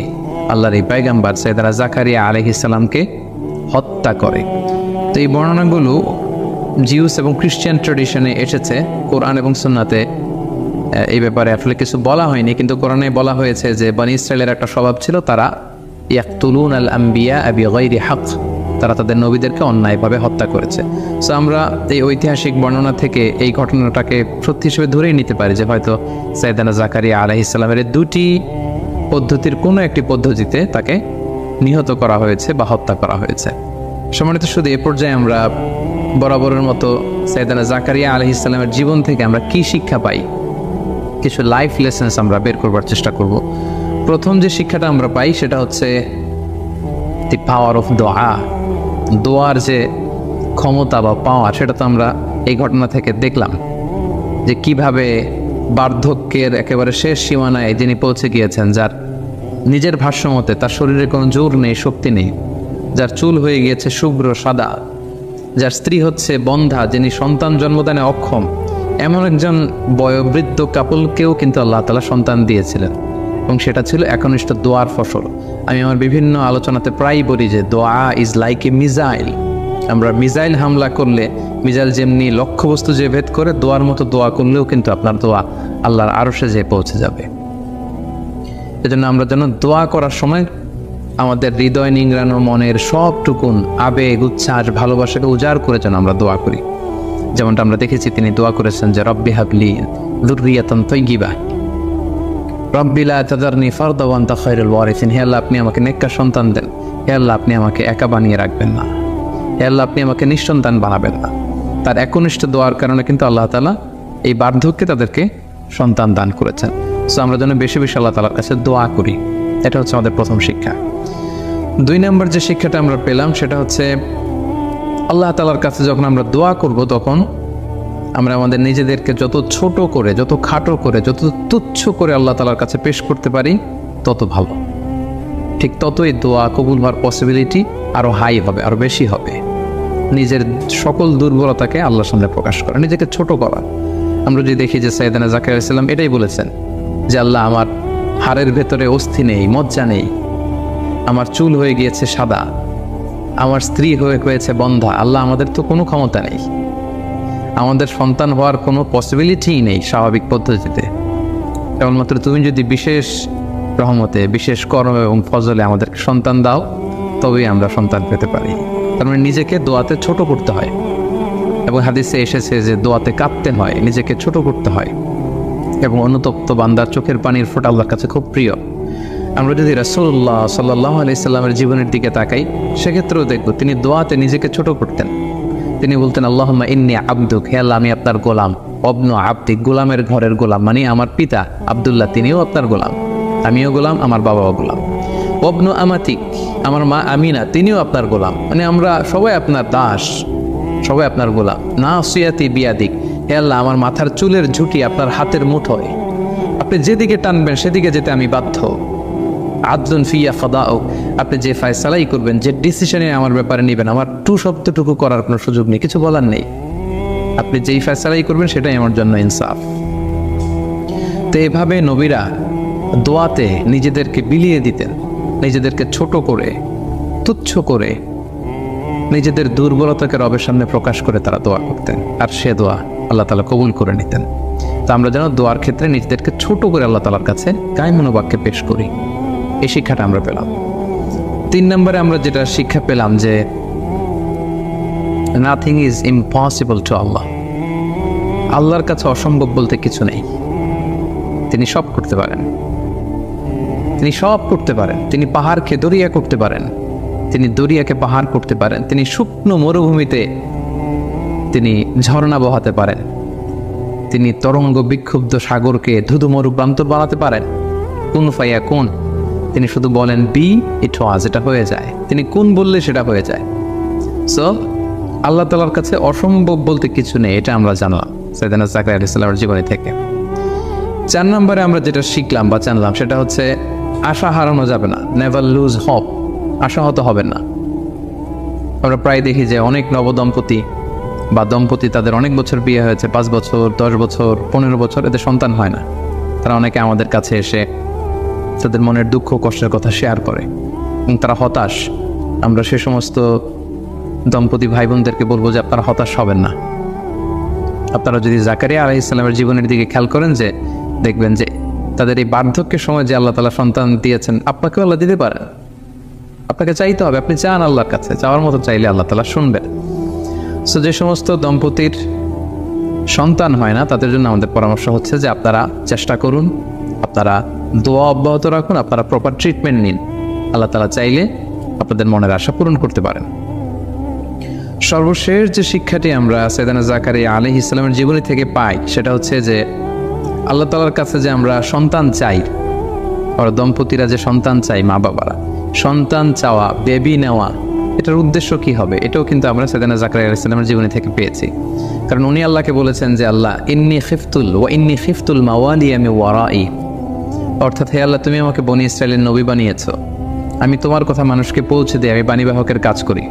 আল্লাহর এই পয়গম্বর সাইয়েদনা জাকারিয়া আলাইহিস সালামকে হত্যা করে। তো এই বর্ণনাগুলো জিউস এবং খ্রিস্টান ট্রেডিশনে এসেছে। কোরআন এবং সুন্নাতে এই ব্যাপারে আসলে কিছু বলা হয়নি, কিন্তু কোরআনে বলা হয়েছে যে বনী ইসরাইলের একটা স্বভাব ছিল, তারা ইয়াকতুলুন আল আম্বিয়া বিগাইরি হক, তারা তাদের নবীদেরকে অন্যায়ভাবে হত্যা করেছে। সো আমরা এই ঐতিহাসিক বর্ণনা থেকে এই ঘটনাটাকে সত্যি হিসেবে ধরেই নিতে পারি যে হয়তো সাইয়েদনা জাকারিয়া আলাইহিস সালামের দুটি পদ্ধতির কোনো একটি পদ্ধতিতে তাকে নিহত করা হয়েছে বা হত্যা করা হয়েছে। সম্মানিত শুধু এ পর্যায়ে আমরা বরাবরের মতো সাইয়েদনা জাকারিয়া আলাইহিস সালামের জীবন থেকে আমরা কি শিক্ষা পাই, কিছু লাইফ লেসেন্স আমরা বের করবার চেষ্টা করব। প্রথম যে শিক্ষাটা আমরা পাই সেটা হচ্ছে দি পাওয়ার অফ দোয়া। দোয়ার যে ক্ষমতা বা পাওয়ার, সেটা তো আমরা এই ঘটনা থেকে দেখলাম যে কিভাবে বার্ধক্যের একেবারে শেষ সীমানায় যিনি পৌঁছে গিয়েছেন, যার নিজের ভাষ্যমতে তার শরীরে কোনো জোর নেই, শক্তি নেই, যার চুল হয়ে গিয়েছে শুভ্র সাদা, যার স্ত্রী হচ্ছে বন্ধা, যিনি সন্তান জন্মদানে অক্ষম, এমন একজন বয়োবৃদ্ধ কাপলকেও কিন্তু আল্লাহ তাআলা সন্তান দিয়েছিলেন, এবং সেটা ছিল একনিষ্ঠ দোয়ার ফসল। আমি আমার বিভিন্ন আলোচনাতে প্রায়ই বলি যে দোয়া ইজ লাইক এ মিসাইল। আমরা মিসাইল হামলা করলে মিসাইল যেমনি লক্ষ্যবস্তু যে ভেদ করে, দোয়ার মতো দোয়া করলেও কিন্তু আপনার দোয়া আল্লাহর আরশে যেয়ে পৌঁছে যাবে। এজন্য আমরা যেন দোয়া করার সময় আমাদের হৃদয় নিংড়ানো মনের সবটুকুন আবেগ, উচ্ছ্বাস, ভালোবাসাকে উজাড় করে যেন আমরা দোয়া করি। যেমনটা আমরা দেখেছি তিনি দোয়া করেছেন যে রব্বি হাবলি যুররিয়াতান তাইয়্যিবা, রব্বি লা তাযারনি ফারদা ওয়া আনতা খায়রুল ওয়ারিসিন। হে আল্লাহ, আপনি আমাকে নেককার সন্তান দেন। হে আল্লাহ, আপনি আমাকে একা বানিয়ে রাখবেন না। হে আল্লাহ, আপনি আমাকে নিঃসন্তান বানাবেন না। তার একনিষ্ঠ দোয়ার কারণে কিন্তু আল্লাহ তাআলা এই বার্ধক্যে তাদেরকে সন্তান দান করেছেন। সো আমরা যেন বেশি বেশি আল্লাহ তাআলার কাছে দোয়া করি, এটা হচ্ছে আমাদের প্রথম শিক্ষা। 2 নম্বর যে শিক্ষাটা আমরা পেলাম সেটা হচ্ছে আল্লাহ তাআলার কাছে যখন আমরা দোয়া করব, তখন আমরা আমাদের নিজেদেরকে যত ছোট করে, যত খাটো করে, যত তুচ্ছ করে আল্লাহ তাআলার কাছে পেশ করতে পারি, তত ভালো। ঠিক ততই দোয়া কবুল হওয়ার পসিবিলিটি আরও হাই হবে, আরও বেশি হবে। নিজের সকল দুর্বলতাকে আল্লাহর সামনে প্রকাশ করা, নিজেকে ছোট করা। আমরা যদি দেখি যে সাইয়েদনা জাকারিয়া আলাইহিস সালাম এটাই বলেছেন যে আল্লাহ, আমার হাড়ের ভেতরে অস্থি নেই, মজ্জা নেই, আমার চুল হয়ে গিয়েছে সাদা, আমার স্ত্রী হয়েছে বন্ধা। আল্লাহ, আমাদের তো কোনো ক্ষমতা নেই, আমাদের সন্তান হওয়ার কোনো পসিবিলিটিই নেই স্বাভাবিক পদ্ধতিতে। কেবলমাত্র তুমি যদি বিশেষ রহমতে, বিশেষ কর্ম এবং ফজলে আমাদেরকে সন্তান দাও, তবেই আমরা সন্তান পেতে পারি। তার মানে নিজেকে দোয়াতে ছোট করতে হয়, এবং হাদিসে এসেছে যে দোয়াতে কাঁপতে হয়, নিজেকে ছোট করতে হয়, এবং অনুতপ্ত বান্দার চোখের পানির ফোঁটা আল্লাহর কাছে খুব প্রিয়। আমরা যদি রাসূলুল্লাহ সাল্লাল্লাহু আলাইহি সাল্লামের জীবনের দিকে তাকাই, সেক্ষেত্রেও দেখব তিনি দোয়াতে নিজেকে ছোট করতেন। তিনি বলতেন, আল্লাহুম্মা ইন্নী আবদুক, হে আল্লাহ আমি আপনার গোলাম। অবনু আবদিক, গোলামের ঘরের গোলাম, মানে আমার পিতা আব্দুল্লাহ তিনিও আপনার গোলাম, আমিও গোলাম, আমার বাবাও গোলাম। অবনু আমাতিক, আমার মা আমিনা তিনিও আপনার গোলাম, মানে আমরা সবাই আপনার দাস, সবাই আপনার গোলাম। নাসিয়াতি বিয়াদিক, হে আল্লাহ আমার মাথার চুলের ঝুঁটি আপনার হাতের মুঠোয়, আপনি যেদিকে টানবেন সেদিকে যেতে আমি বাধ্য। আদলুন ফিয়া ফাদাউ, আপনি যে ফয়সালাই করবেন, যে ডিসিশনে আমার ব্যাপারে নেবেন, আমার টু শব্দটুকু করার কোনো সুযোগ নেই, কিছু বলার নেই। আপনি যেই ফয়সালাই করবেন সেটাই আমার জন্য ইনসাফ। তো এভাবে নবীরা দোয়াতে নিজেদেরকে বিলিয়ে দিতেন, নিজেদেরকে ছোট করে, তুচ্ছ করে, নিজেদের দুর্বলতাকে রবের সামনে প্রকাশ করে তারা দোয়া করতেন, আর সে দোয়া আল্লাহ তাআলা কবুল করে নিতেন। তো আমরা যেন দোয়ার ক্ষেত্রে নিজেদেরকে ছোট করে আল্লাহ তাআলার কাছে কায়মনো বাক্যে পেশ করি, এই শিক্ষাটা আমরা পেলাম। 3 নম্বরে আমরা যেটা শিক্ষা পেলাম যে নাথিং ইজ ইম্পসিবল টু আল্লাহ। আল্লাহর কাছে অসম্ভব বলতে কিছু নেই, তিনি সব করতে পারেন, তিনি সব করতে পারেন। তিনি পাহাড়কে দরিয়া করতে পারেন, তিনি দরিয়াকে পাহাড় করতে পারেন, তিনি শুকনো মরুভূমিতে তিনি ঝর্ণা বহাতে পারেন, তিনি তরঙ্গ বিক্ষুব্ধ সাগরকে ধুধু মরু প্রান্তর বানাতে পারেন। কুন ফাইয়া কুন, তিনি শুধু বলেন বি, ইট ওয়াজ, এটা হয়ে যায়। তিনি কোন বললে সেটা হয়ে যায়। সো আল্লাহ তাআলার কাছে অসম্ভব বলতে কিছু নেই, এটা আমরা জানলাম সাইয়েদনা যাকারিয়া আলাইহিস সালামের জীবনী থেকে। 4 নম্বরে আমরা যেটা শিখলাম বা জানলাম সেটা হচ্ছে আশা হারানো যাবে না, নেভার লুজ হোপ, আশাহত হবেন না। আমরা প্রায় দেখি যে অনেক নবদম্পতি বা দম্পতি, তাদের অনেক বছর বিয়ে হয়েছে, 5 বছর, 10 বছর, 15 বছর, এদের সন্তান হয় না। তারা অনেকে আমাদের কাছে এসে তাদের মনের দুঃখ কষ্টের কথা শেয়ার করে এবং তারা হতাশ। আমরা সে সমস্ত দম্পতি ভাই বোনদেরকে বলবো যে আপনারা হতাশ হবেন না। আপনারা যদি যাকারিয়া আলাইহিস সালামের জীবনের দিকে খেয়াল করেন, যে দেখবেন যে তাদের এই বার্ধক্যের সময় যে আল্লাহ তাআলা সন্তান দিয়েছেন, আপনাকেও আল্লাহ দিতে পারেন। আপনাকে চাইতে হবে, আপনি চান আল্লাহর কাছে, চাওয়ার মতো চাইলে আল্লাহ তাআলা শুনবেন। সো যে সমস্ত দম্পতির সন্তান হয় না, তাদের জন্য আমাদের পরামর্শ হচ্ছে যে আপনারা চেষ্টা করুন, আপনারা দোয়া অব্যাহত রাখুন, আপনারা প্রপার ট্রিটমেন্ট নিন। আল্লাহ তাআলা চাইলে আপনাদের মনের আশা পূরণ করতে পারেন। সর্বশেষ যে শিক্ষাটি আমরা সাইয়েদনা যাকারিয়া আলাইহিস সালামের জীবনী থেকে পাই সেটা হচ্ছে যে আল্লাহ তাআলার কাছে যে আমরা সন্তান চাই, আর দম্পতিরা যে সন্তান চাই, মা বাবারা সন্তান চাওয়া, বেবি নেওয়া, এটার উদ্দেশ্য কি হবে, এটাও কিন্তু আমরা সাইয়েদনা যাকারিয়া আলাইহিস সালামের জীবনী থেকে পেয়েছি। কারণ উনি আল্লাহকে বলেছেন যে আল্লাহ ইন্নী খিফতুল মাওয়ালিয়া মিন ওয়ারাই, অর্থাৎ হে আল্লাহ তুমি আমাকে বনি ইসরাইলের নবী বানিয়েছো, আমি তোমার কথা মানুষকে পৌঁছে দিই, আমি বাণীবাহকের কাজ করি,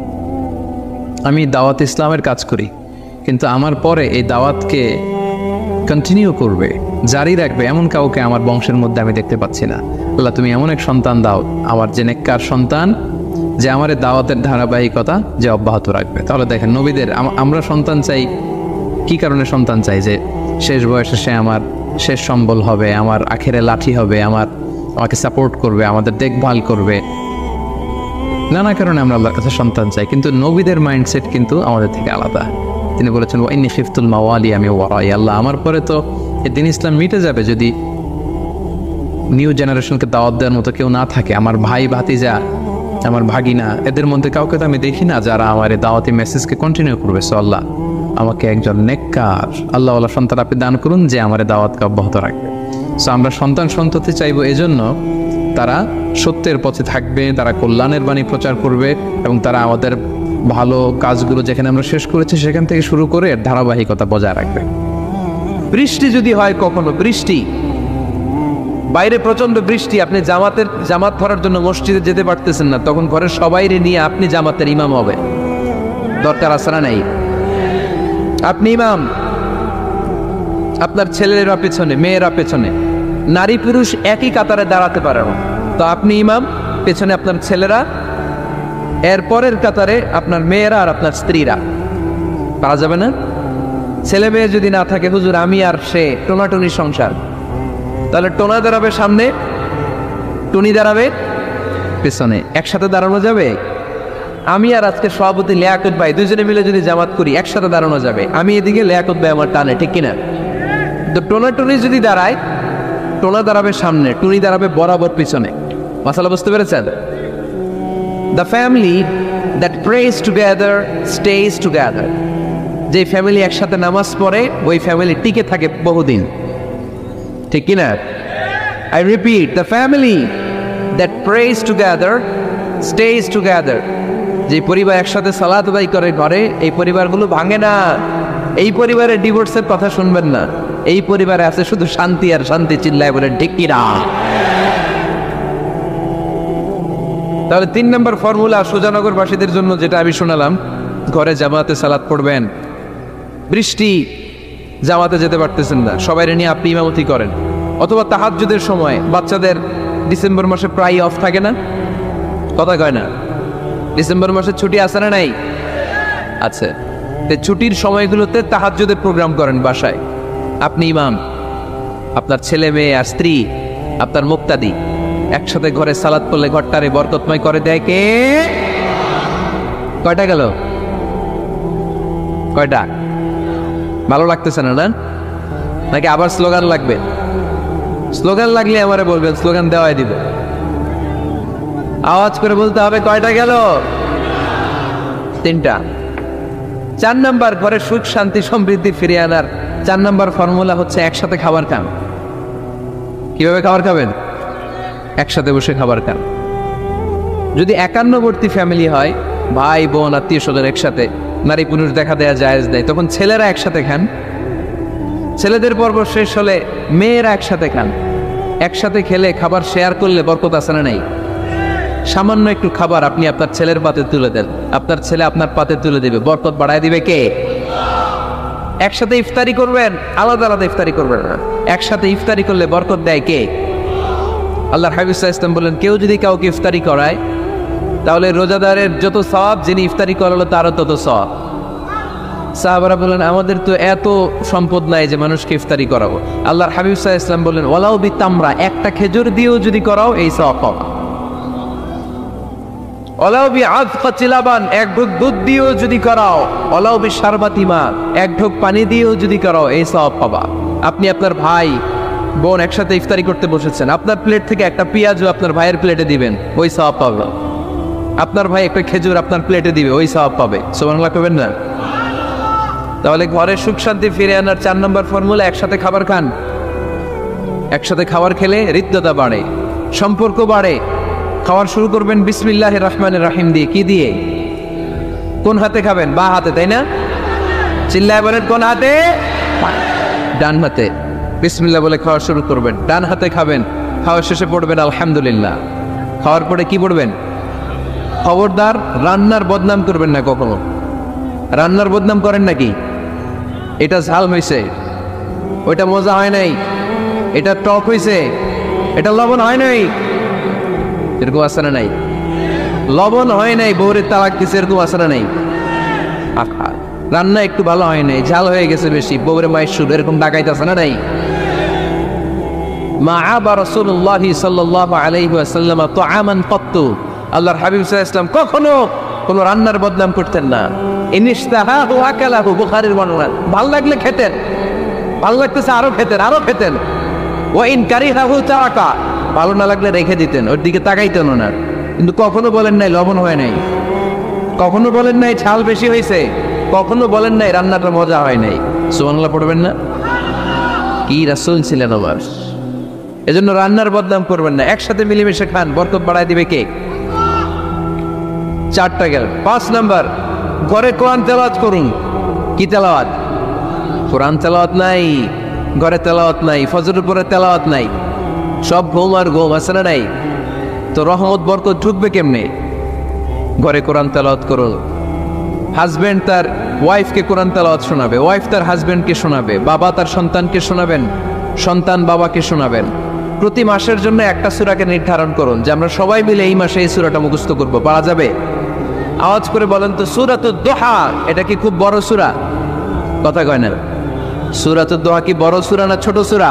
আমি দাওয়াত ইসলামের কাজ করি, কিন্তু আমার পরে এই দাওয়াতকে কন্টিনিউ করবে, জারি রাখবে এমন কাউকে আমার বংশের মধ্যে আমি দেখতে পাচ্ছি না। আল্লাহ তুমি এমন এক সন্তান দাও, আমার যে নেককার সন্তান, যে আমার এই দাওয়াতের ধারাবাহিকতা যে অব্যাহত রাখবে। তাহলে দেখেন নবীদের, আমরা সন্তান চাই কি কারণে সন্তান চাই? যে শেষ বয়সে সে আমার শেষ সম্বল হবে, আমার আখেরে লাঠি হবে, আমাকে সাপোর্ট করবে, আমাদের দেখভাল করবে, নানা কারণে আমরা আল্লাহর কাছে সন্তান চাই। কিন্তু নবীদের মাইন্ডসেট কিন্তু আমাদের থেকে আলাদা। তিনি বলেছেন ওয়াইন্নী খিফতুল মাওয়ালি আমি ওয়ারাই, আল্লাহ আমার পরে তো এই দিন ইসলাম মিটে যাবে যদি নিউ জেনারেশনকে দাওয়াত দেওয়ার মতো কেউ না থাকে। আমার ভাই ভাতিজা, আমার ভাগিনা, এদের মধ্যে কাউকে তো আমি দেখি না যারা আমার এই দাওয়াতি মেসেজকে কন্টিনিউ করবে। সো আল্লাহ আমাকে একজন নেককার আল্লাহওয়ালা সন্তান আপনি দান করুন যে আমার এই দাওয়াতকে অব্যাহত রাখবে। সো আমরা সন্তান সন্ততি চাইবো এজন্য তারা সত্যের পথে থাকবে, তারা কল্যাণের বাণী প্রচার করবে এবং তারা আমাদের ভালো কাজগুলো যেখানে আমরা শেষ করেছি সেখান থেকে শুরু করে এর ধারাবাহিকতা বজায় রাখবে। বৃষ্টি যদি হয়, কখনো বৃষ্টি, বাইরে প্রচন্ড বৃষ্টি, আপনি জামাত ধরার জন্য মসজিদে যেতে পারতেছেন না, তখন ঘরের সবাইরে নিয়ে আপনি জামাতের ইমাম হবে, দরকার আছে না নাই? আপনি ইমাম, আপনার ছেলেরা পেছনে, মেয়েরা পেছনে, নারী পুরুষ একই কাতারে দাঁড়াতে পারে না, তো আপনি ইমাম, পেছনে আপনার ছেলেরা, এরপরের কাতারে আপনার মেয়েরা আর আপনার স্ত্রীরা। পারা যাবে না? ছেলে মেয়ে যদি না থাকে, হুজুর আমি আর সে টোনাটুনি সংসার, তাহলে টোনা দাঁড়াবে সামনে, টুনি দাঁড়াবে পেছনে, একসাথে দাঁড়ানো যাবে? আমি আর আজকে সভাপতি লিয়াকত ভাই দুজনে মিলে যদি জামাত করি একসাথে দাঁড়ানো যাবে? আমি এদিকে, লিয়াকত ভাই আমার টানে, ঠিক কিনা? তো টোনা টুনি যদি দাঁড়ায়, টোনা দাঁড়াবে সামনে, টুনি দাঁড়াবে বরাবর পিছনে, মাসালা বুঝতে পেরেছেন? The family that prays together stays together. যে ফ্যামিলি একসাথে নামাজ পড়ে ওই ফ্যামিলি টিকে থাকে বহুদিন, ঠিক কিনা? I repeat, the family that prays together stays together. যে পরিবার একসাথে সালাত আদায় করে ঘরে, এই পরিবারগুলো ভাঙে না। এই পরিবারে ডিভোর্সের কথা শুনবেন না। এই পরিবারে আছে শুধু শান্তি আর শান্তি। চিল্লায় বলে ঠিক কিনা? তাহলে 3 নম্বর ফর্মুলা সুজানগরবাসীদের জন্য যেটা আমি শোনালাম, ঘরে জামাতে সালাত পড়বেন। বৃষ্টি, জামাতে যেতে পারতেছেন না, সবাই নিয়ে আপনি ইমামতি করেন। অথবা তাহাজ্জুদের সময় বাচ্চাদের ডিসেম্বর মাসে প্রায় অফ থাকে না? কথা কয় না? ডিসেম্বর মাসে ছুটি আছে না নাই? আছে। ছুটির সময়গুলোতে তাহাজ্জুদের প্রোগ্রাম করেন বাসায়। আপনি ইমাম, আপনার ছেলে মেয়ে আর স্ত্রী, আপনার মুক্তাদি একসাথে ঘরে সালাত পড়লে ঘরটারে বরকতময় করে দেয় কে? কয়টা গেল? কয়টা? ভালো লাগতেছে না? নাকি আবার স্লোগান লাগবে? স্লোগান লাগলে আমারে বলবেন, স্লোগান দেওয়াই দিব। আওয়াজ করে বলতে হবে কয়টা গেল? 3টা। 4 নাম্বার, ঘরে সুখ শান্তি সমৃদ্ধি ফিরিয়ে আনার 4 নাম্বার ফর্মুলা হচ্ছে একসাথে খাবার খান। কিভাবে খাবার খাবেন? একসাথে বসে খাবার খান। যদি একান্নবর্তী ফ্যামিলি হয়, ভাই বোন আত্মীয় স্বজন একসাথে, নারী পুরুষ দেখা দেয়া জায়েজ দেয়, তখন ছেলেরা একসাথে খান। ছেলেদের পর্ব শেষ হলে মেয়েরা একসাথে খান। একসাথে খেলে খাবার শেয়ার করলে বরকত আছে না নাই? সামান্য একটু খাবার আপনি আপনার ছেলের পাতে তুলে দেন, আপনার ছেলে আপনার পাতে তুলে দিবে, বরকত বাড়ায় দিবে কে? একসাথে ইফতারি করবেন, আলাদা আলাদা ইফতারি করবেন না। একসাথে ইফতারি করলে বরকত দেয় কে? আল্লাহর হাবিব সাল্লাল্লাহু আলাইহি ওয়াসাল্লাম বলেন, কেউ যদি কাউকে ইফতারি করায় তাহলে রোজাদারের যত সওয়াব, যিনি ইফতারি করালো তারও তত সওয়াব। সাহাবারা বলেন, আমাদের তো এত সম্পদ নাই যে মানুষকে ইফতারি করাবো। আল্লাহর হাবিব সাল্লাল্লাহু আলাইহি ওয়াসাল্লাম বলেন, ওয়ালাউ বিতামরা, একটা খেজুর দিয়েও যদি করাও এই সওয়াব পাবা। ওয়ালাউ বিআযফাতি লাবান, এক ঢোক দুধ দিয়েও যদি করাও, ওয়ালাউ বিশারবাতি মা, এক ঢোক পানি দিয়েও যদি করাও এই সওয়াব পাবা। আপনি আপনার ভাই বোন একসাথে ইফতারি করতে বসেছেন, আপনার প্লেট থেকে একটা পেঁয়াজও আপনার ভাইয়ের প্লেটে দিবেন, ওই সওয়াব পাবে। আপনার ভাই একটা খেজুর আপনার প্লেটে দিবে, ওই সওয়াব পাবে। সুবহানাল্লাহ কইবেন না? তাহলে ঘরে সুখ শান্তি ফিরে আনার 4 নম্বর ফর্মুলা, একসাথে খাবার খান। একসাথে খাবার খেলে হৃদ্যতা বাড়ে, সম্পর্ক বাড়ে। খাবার শুরু করবেন বিসমিল্লাহির রহমানির রহিম দিয়ে। কি দিয়ে? কোন হাতে খাবেন? বা হাতে, তাই না? চিল্লায় বলেন কোন হাতে? ডান হাতে। বিসমিল্লাহ বলে খাওয়া শুরু করবেন, ডান হাতে খাবেন। খাওয়া শেষে পড়বেন আলহামদুলিল্লাহ। খাওয়ার পরে কি পড়বেন? খবরদার রান্নার বদনাম করবেন না কখনো। রান্নার বদনাম করেন নাকি? এটা ঝাল হয়েছে, ওইটা মজা হয় নাই, এটা টক হয়েছে, এটা লবণ হয় নাই, এরকম আছে না নাই? লবণ হয় নাই, বউরের তালাক দিছে, এরকম আছে না নাই? রান্না একটু ভালো হয় নাই, ঝাল হয়ে গেছে বেশি, বউরে মায়ের সুর, এরকম ডাকাইতে আছে না নাই? মা আবা রাসূলুল্লাহ সাল্লাল্লাহু আলাইহি ওয়াসাল্লাম তুআমান ক্বাত্তু, আল্লাহর হাবিব সাল্লাল্লাহু আলাইহি ওয়াসাল্লাম কখনো কোনো রান্নার বদনাম করতেন না। ইনিশতাহাহু আকালাহু, বুখারীর বর্ণনা। ভালো লাগলে খেতেন, ভালো লাগতেছে আরো খেতেন, আরো খেতেন। ওয়া ইন কারিহাহু তারাকা, ভালো না লাগলে রেখে দিতেন, ওর দিকে তাকাইতেন না। কিন্তু কখনো বলেন নাই লবণ হয় নাই, কখনো বলেন নাই ঝাল বেশি হয়েছে, কখনো বলেন নাই রান্নাটা মজা হয় নাই। সুবহানাল্লাহ পড়বেন না? কি রাসূল ছিলেন আবার। এজন্য রান্নার বদনাম করবেন না, একসাথে মিলেমিশে খান, বরকত বাড়ায় দিবে কে? 4টা গেল। 5 নাম্বার, ঘরে কোরআন তেলাওয়াত করুন। কি তেলাওয়াত? কোরআন তেলাওয়াত নাই, ঘরে তেলাওয়াত নাই, ফজরের পরে তেলাওয়াত নাই, সব ঘুম আর ঘুম, আছে না নাই? তো রহমত বরকত ঢুকবে কেমনে? ঘরে কোরআন তেলাওয়াত করুন। হাজবেন্ড তার ওয়াইফকে কোরআন তেলাওয়াত শোনাবে, ওয়াইফ তার হাজবেন্ডকে শোনাবে, বাবা তার সন্তানকে শোনাবেন, সন্তান বাবাকে শোনাবেন। প্রতি মাসের জন্য একটা সূরাকে নির্ধারণ করুন যে আমরা সবাই মিলে এই মাসে এই সূরাটা মুখস্থ করব। পারা যাবে? আওয়াজ করে বলেন তো, সূরাতুদ দুহা এটা কি খুব বড় সূরা? কথা কয় না? সূরাতুদ দুহা কি বড় সূরা না ছোট সূরা?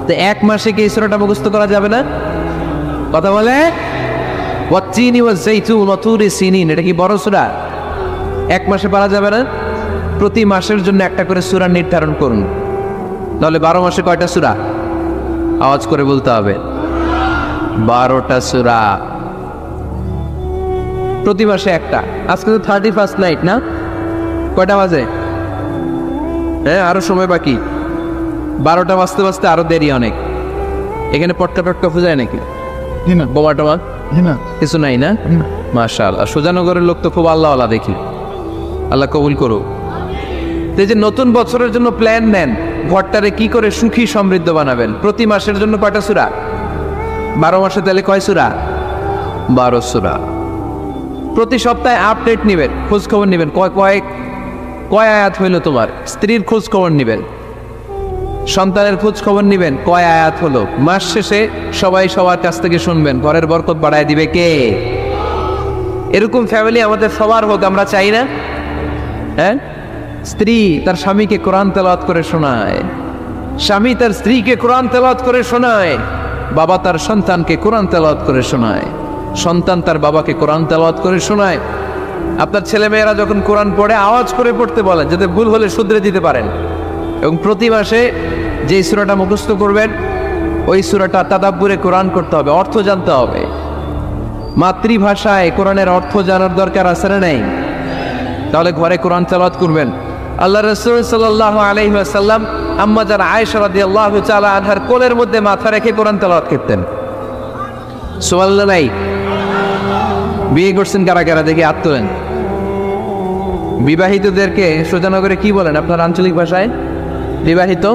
তো এক মাসে কি এই সূরাটা মুখস্থ করা যাবে না? কথা বলে? ওয়াত-তিনি ওয়াজ-যাইতুন ওয়া তুরি সিনিন, এটা কি বড় সূরা? এক মাসে পারা যাবে না? প্রতি মাসের জন্য একটা করে সূরা নির্ধারণ করুন। তাহলে 12 মাসে কয়টা সূরা? আওয়াজ করে বলতে হবে। 12টা সূরা, প্রতি মাসে একটা। আজকে তো 31st নাইট না? কয়টা বাজে? হ্যাঁ, আরো সময় বাকি। 12টা বাজতে বাজতে আরো দেরি অনেক। এখানে পটকা টটকা ফুজায় নাকি? বোমা টোমা কিছু নাই না? মাশাআল্লাহ, সুজানগরের লোক তো খুব আল্লাহওয়ালা দেখি। আল্লাহ কবুল করুক। এই যে নতুন বছরের জন্য প্ল্যান নেন, ঘরটারে কি করে সুখী সমৃদ্ধ বানাবেন। প্রতি মাসের জন্য কয়টা সূরা? 12 মাসে তাহলে কয় সূরা? 12 সূরা। প্রতি সপ্তাহে আপডেট নেবেন, খোঁজ খবর নেবেন, কয় আয়াত হইল তোমার। স্ত্রীর খোঁজ খবর নেবেন, সন্তানের খোঁজ খবর নেবেন, কয় আয়াত হলো। মাস শেষে সবাই সবার কাছ থেকে শুনবেন, ঘরের বরকত বাড়ায় দিবে কে? এরকম ফ্যামিলি আমাদের সবার হোক, আমরা চাই না? হ্যাঁ, স্ত্রী তার স্বামীকে কোরআন তেলাওয়াত করে শোনায়, স্বামী তার স্ত্রীকে কোরআন তেলাওয়াত করে শোনায়, বাবা তার সন্তানকে কোরআন তেলাওয়াত করে শোনায়, সন্তান তার বাবাকে কোরআন তেলাওয়াত করে শোনায়। আপনার ছেলে মেয়েরা যখন কোরআন পড়ে আওয়াজ করে পড়তে বলেন, যাতে ভুল হলে শুধরে দিতে পারেন। এবং প্রতি মাসে যে সূরাটা মুখস্থ করবেন, ওই সূরাটা তাদাব্বুরে কোরআন করতে হবে, অর্থ জানতে হবে। মাতৃভাষায় কোরআনের অর্থ জানার দরকার আছে না নাই? তাহলে ঘরে কোরআন তেলাওয়াত করবেন। আল্লাহ রাসূল সাল্লাল্লাহু আলাইহি ওয়াসাল্লাম আম্মা জান আয়েশা রাদিয়াল্লাহু তাআলা আনহার কোলের মধ্যে মাথা রেখে কোরআন তেলাওয়াত করতেন। সুবহানাল্লাহ নাই? বিয়ে করছেন কারা কারা দেখি হাত তোলেন। বিবাহিতদেরকে সুজানগরে কি বলেন আপনার আঞ্চলিক ভাষায়? বিবাহিত,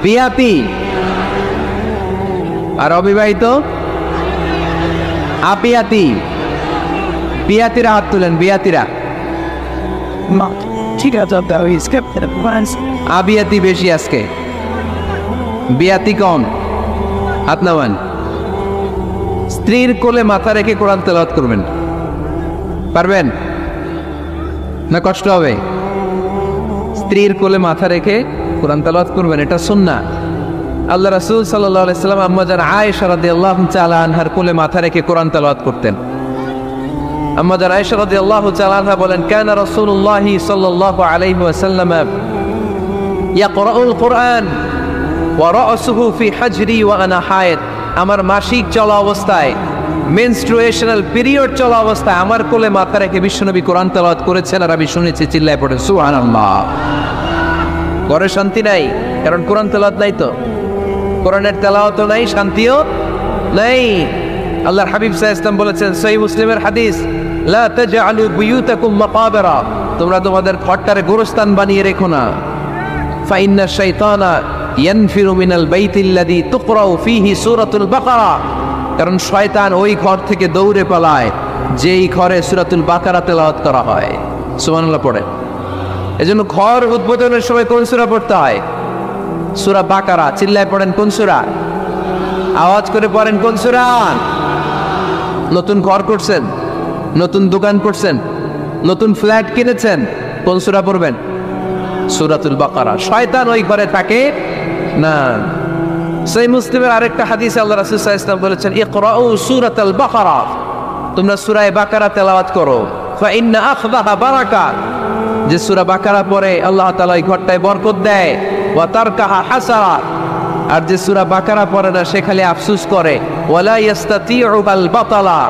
বিয়াতি। আর অবিবাহিত আপিয়াতি। বিয়াতিরা হাত তুলেন, বিয়াতিরা। ঠিক আছে, আবিয়াতি বেশি আজকে, বিয়াতি কম। হাত নামান। স্ত্রীর কোলে মাথা রেখে কোরআন তেলাওয়াত করবেন, পারবেন না? কষ্ট হবে? স্ত্রীর কোলে মাথা রেখে কোরআন তেলাওয়াত করবেন, এটা সুন্নাহ। আল্লাহ রাসূল সাল্লাল্লাহু আলাইহি সাল্লাম আম্মা জান আয়েশা রাদিয়াল্লাহু তাআলা আনহার কোলে মাথা রেখে কোরআন তেলাওয়াত করতেন। আম্মা জান আয়েশা রাদিয়াল্লাহু তাআলা আনহা বলেন, কানা রাসূলুল্লাহি সাল্লাল্লাহু আলাইহি ওয়াসাল্লাম ইয়াকরাউল কুরআন ওয়া রা'সুহু ফি হাজরি ওয়া আনা হায়েদ। আমার মাসিক চলা অবস্থায়, মেনস্ট্রুয়েশনাল পিরিয়ড চলা অবস্থায় আমার কোলে মাথা রেখে বিশ্বনবী কোরআন তেলাওয়াত করেছেন, আর আমি শুনেছি। চিল্লায় পড়েন সুবহানাল্লাহ। ঘরে শান্তি নাই, কারণ কোরআন তেলাওয়াত নাই। তো কোরআনের তেলাওয়াতও নাই, শান্তিও নাই। আল্লাহর হাবিব সাল্লাল্লাহু আলাইহি ওয়াসাল্লাম বলেছেন, সহিহ মুসলিমের হাদিস, লা তাজআলু বুয়ুতাকুম মাকাবিরা, তোমরা তোমাদের ঘরটারে গোরস্থান বানিয়ে রেখো না। ফা ইন্না শাইতানা ইয়ানফিরু মিনাল বাইতিল্লাযী তুকরাউ ফীহি সূরাতুল বাকারা, কারণ শয়তান ওই ঘর থেকে দৌড়ে পালায় যেই ঘরে সূরাতুল বাকারা তেলাওয়াত করা হয়। সুবহানাল্লাহ পড়ে। এজন্য ঘর উদ্বোধনের সময় কোন সূরা পড়তে হয়? সূরা বাকারা। চিল্লায় পড়েন কোন সূরা? আওয়াজ করে পড়েন কোন সূরা? নতুন ঘর করছেন, নতুন দোকান করছেন, নতুন ফ্ল্যাট কিনেছেন, কোন সূরা পড়বেন? সূরাতুল বাকারা। শয়তান ওই ঘরে থাকে না। সহিহ মুসলিমের আরেকটা হাদিসে আল্লাহ রাসূল সাল্লাল্লাহু আলাইহি ওয়াসাল্লাম বলেছেন, ইকরাউ সূরাতাল বাকারা, তোমরা সূরা বাকারা তেলাওয়াত করো। ফা ইন্না আখযাহা বারাকা, যে সূরা বাকারা পড়ে আল্লাহ তাআলা এই ঘরটায় বরকত দেয়। ওয়া তারকাহা হাসারা, আর যে সূরা বাকারা পড়ে না সে খালি আফসোস করে। ওয়ালা ইস্তাতিউ আল বাতালা,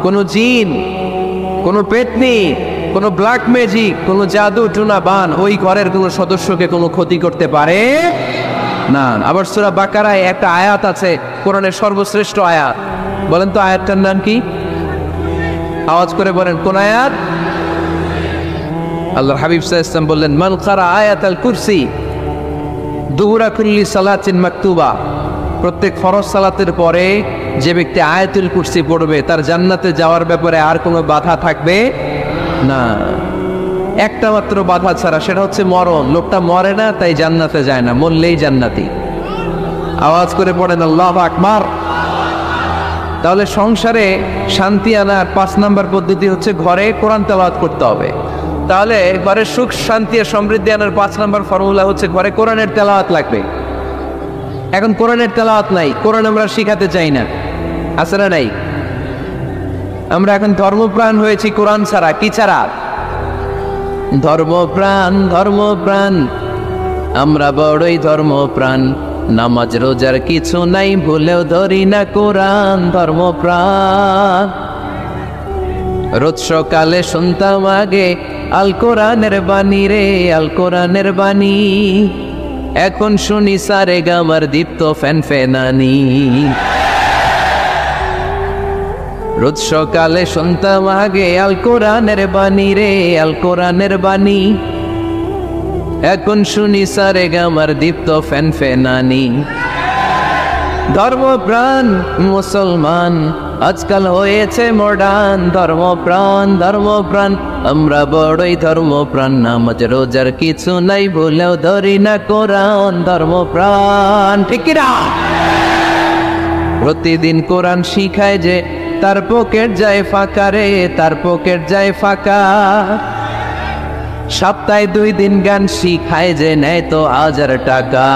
কোন জিন, কোন পেতনি, কোন ব্ল্যাক ম্যাজিক, কোন জাদু টুনা বান ওই ঘরের কোন সদস্যকে কোনো ক্ষতি করতে পারে না। আবার সূরা বাকারায় একটা আয়াত আছে, কোরআনের সর্বশ্রেষ্ঠ আয়াত। বলেন তো আয়াতটার নাম কি? আওয়াজ করে বলেন কোন আয়াত? আল্লাহর হাবিব সাল্লাল্লাহু আলাইহি ওয়াসাল্লাম বললেন, মান ক্বারা আয়াতাল কুরসি দুবুরা কুল্লি সালাতিন মাকতুবা, প্রত্যেক ফরজ সালাতের পরে যে ব্যক্তি আয়াতুল কুরসি পড়বে তার জান্নাতে যাওয়ার ব্যাপারে আর কোনো বাধা থাকবে না। একটা মাত্র বাধা ছাড়া, সেটা হচ্ছে মরণ। লোকটা মরে না তাই জান্নাতে যায় না, মরলেই জান্নাতি। আওয়াজ করে পড়েন আল্লাহু আকবার। তাহলে সংসারে শান্তি আনার 5 নাম্বার পদ্ধতি হচ্ছে ঘরে কোরআন তেলাওয়াত করতে হবে। তাহলে ঘরে সুখ শান্তি আর সমৃদ্ধি আনার 5 নাম্বার ফর্মুলা হচ্ছে ঘরে কোরআনের তেলাওয়াত লাগবে। এখন কোরআনের তেলাওয়াত নাই, কোরআন আমরা শিখাতে চাই না, আছে না নাই? আমরা এখন ধর্মপ্রাণ হয়েছি কোরআন ছাড়া। কি ছাড়া? ধর্মপ্রাণ, ধর্মপ্রাণ, আমরা বড়ই ধর্মপ্রাণ। নামাজ রোজার কিছু নাই, ভুলেও ধরি না কোরআন ধর্মপ্রাণ। রোজ সকালে শুনতাম আগে আল কোরআনের বাণী রে, আল কোরআনের বাণী। এখন শুনি সারে গামার দীপ্ত ফ্যান ফেনানি। রোজ সকালে শুনতাম আগে আল কোরআনের বাণী রে, আল কোরআনের বাণী। এখন শুনি সারে গামার দীপ্ত ফ্যান ফেনানি। ধর্মপ্রাণ মুসলমান আজকাল হয়েছে মডার্ন, ধর্মপ্রাণ ধর্মপ্রাণ আমরা বড়ই ধর্মপ্রাণ। নামাজ রোজার কিছু নাই, ভুলেও ধরি না কোরআন ধর্মপ্রাণ। ঠিক না? প্রতিদিন কোরআন শিখায় যে তার পকেট যায় ফাঁকা রে, তার পকেট যায় ফাঁকা। সপ্তাহে 2 দিন গান শিখায় যে নেয় তো 1000 টাকা।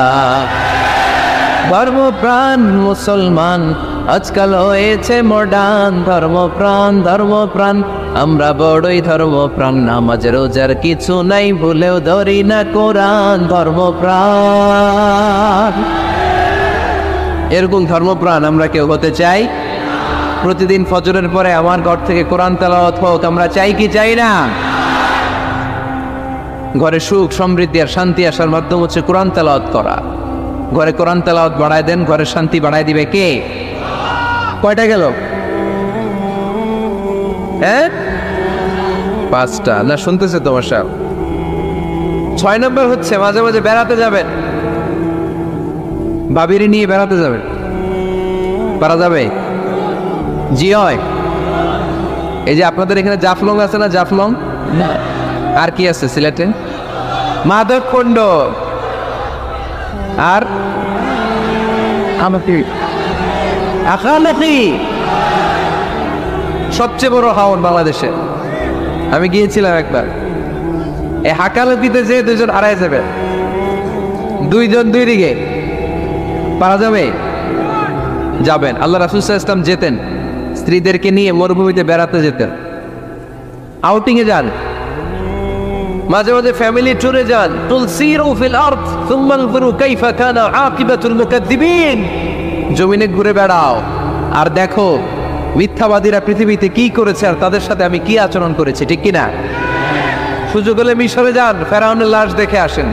ধর্মপ্রাণ মুসলমান আজকাল হয়েছে মডার্ন, ধর্মপ্রাণ ধর্মপ্রাণ আমরা বড়ই ধর্মপ্রাণ। নামাজ রোজার কিছু নাই, ভুলেও ধরি না কোরআন ধর্মপ্রাণ। এরকম ধর্মপ্রাণ আমরা কেউ হতে চাই? প্রতিদিন ফজরের পরে আমার ঘর থেকে কোরআন তেলাওয়াত হোক, আমরা চাই কি চাই না? ঘরে সুখ সমৃদ্ধি আর শান্তি আসার মাধ্যম হচ্ছে কোরআন তেলাওয়াত করা। ঘরে কোরআন তেলাওয়াত বাড়ায় দেন, ঘরের শান্তি বাড়ায় দিবে কে? কয়টা গেল? হ্যাঁ 5টা না, শুনতেছে তোমার সাহেব। 6 নম্বর হচ্ছে মাঝে মাঝে বেড়াতে যাবেন, ভাবিরি নিয়ে বেড়াতে যাবেন। পারা যাবে? জি হয়। এই যে আপনাদের এখানে জাফলং আছে না, জাফলং আর কি আছে সিলেটে? মাধবকুণ্ড আর আখালাকি, সবচেয়ে বড় হাওন বাংলাদেশে। আমি গিয়েছিলাম একবার। এই হাকালকিতে যে 2 জন হারায় যাবে, 2 জন 2 দিকে। পারা যাবে? যাবেন। আল্লাহ রাসূল সাল্লাল্লাহু আলাইহি ওয়াসাল্লাম যেতেন, স্ত্রীদেরকে নিয়ে মরুভূমিতে বেড়াতে যেতেন, আউটিং এ যান, মাঝে মাঝে ফ্যামিলি ট্যুরে যান। তুলসিরু ফিল আরদ সুম্মা আনজুরু কাইফা কানা আকিবাতুল মুকাদ্দিবিন। জমিনে ঘুরে বেড়াও আর দেখো মিথ্যাবাদীরা পৃথিবীতে কি করেছে আর তাদের সাথে আমি কি আচরণ করেছি। ঠিক কিনা? সুযোগ হলে মিশরে যান, ফেরাউনের লাশ দেখে আসেন।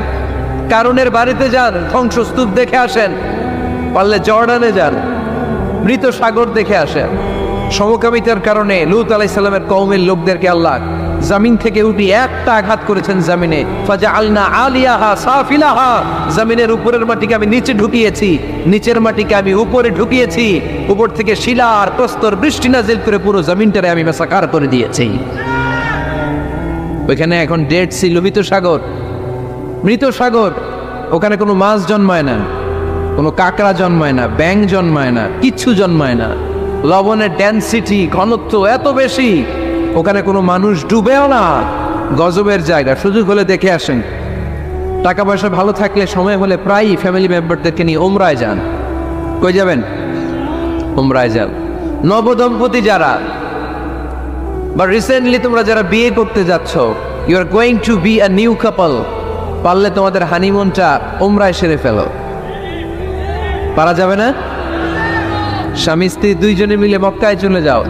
কারুনের বাড়িতে যান, ধ্বংসস্তূপ দেখে আসেন। পারলে জর্ডানে যান, মৃত সাগর দেখে আসেন। সমকামিতার কারণে লূত আলাইহিস সালামের কওমের লোকদেরকে আল্লাহ জমিন থেকে উঠে একটা আঘাত করেছেন জমিনে। ফাজআলনা আলিয়াহা সাফিলাহা, জমিনের উপরের মাটিকে আমি নিচে ঢুকিয়েছি, নিচের মাটিকে আমি উপরে ঢুকিয়েছি। উপর থেকে শিলা আর প্রস্তর বৃষ্টি নাজিল করে পুরো জমিনটারে আমি মাসাকার করে দিয়েছি। ওইখানে এখন ডেড সি, লোহিত সাগর, মৃত সাগর। ওখানে কোনো মাছ জন্মায় না, কোনো কাঁকড়া জন্মায় না, ব্যাঙ জন্মায় না, কিচ্ছু জন্মায় না। লবণের ডেনসিটি, ঘনত্ব এত বেশি, ওখানে কোনো মানুষ ডুবেও না। গজবের জায়গা। সুযোগ হলে দেখে আসেন। টাকা পয়সা ভালো থাকলে সময় হলে প্রায়ই ফ্যামিলি মেম্বারদেরকে নিয়ে উমরায় যান। কই যাবেন? উমরায় যান। নবদম্পতি যারা বা রিসেন্টলি তোমরা যারা বিয়ে করতে যাচ্ছ, you are going to be a new couple, পারলে তোমাদের হানিমুনটা উমরায় সেরে ফেলো। পারা যাবে না? স্বামী স্ত্রী 2 জনে মিলে মক্কায় চলে যাও,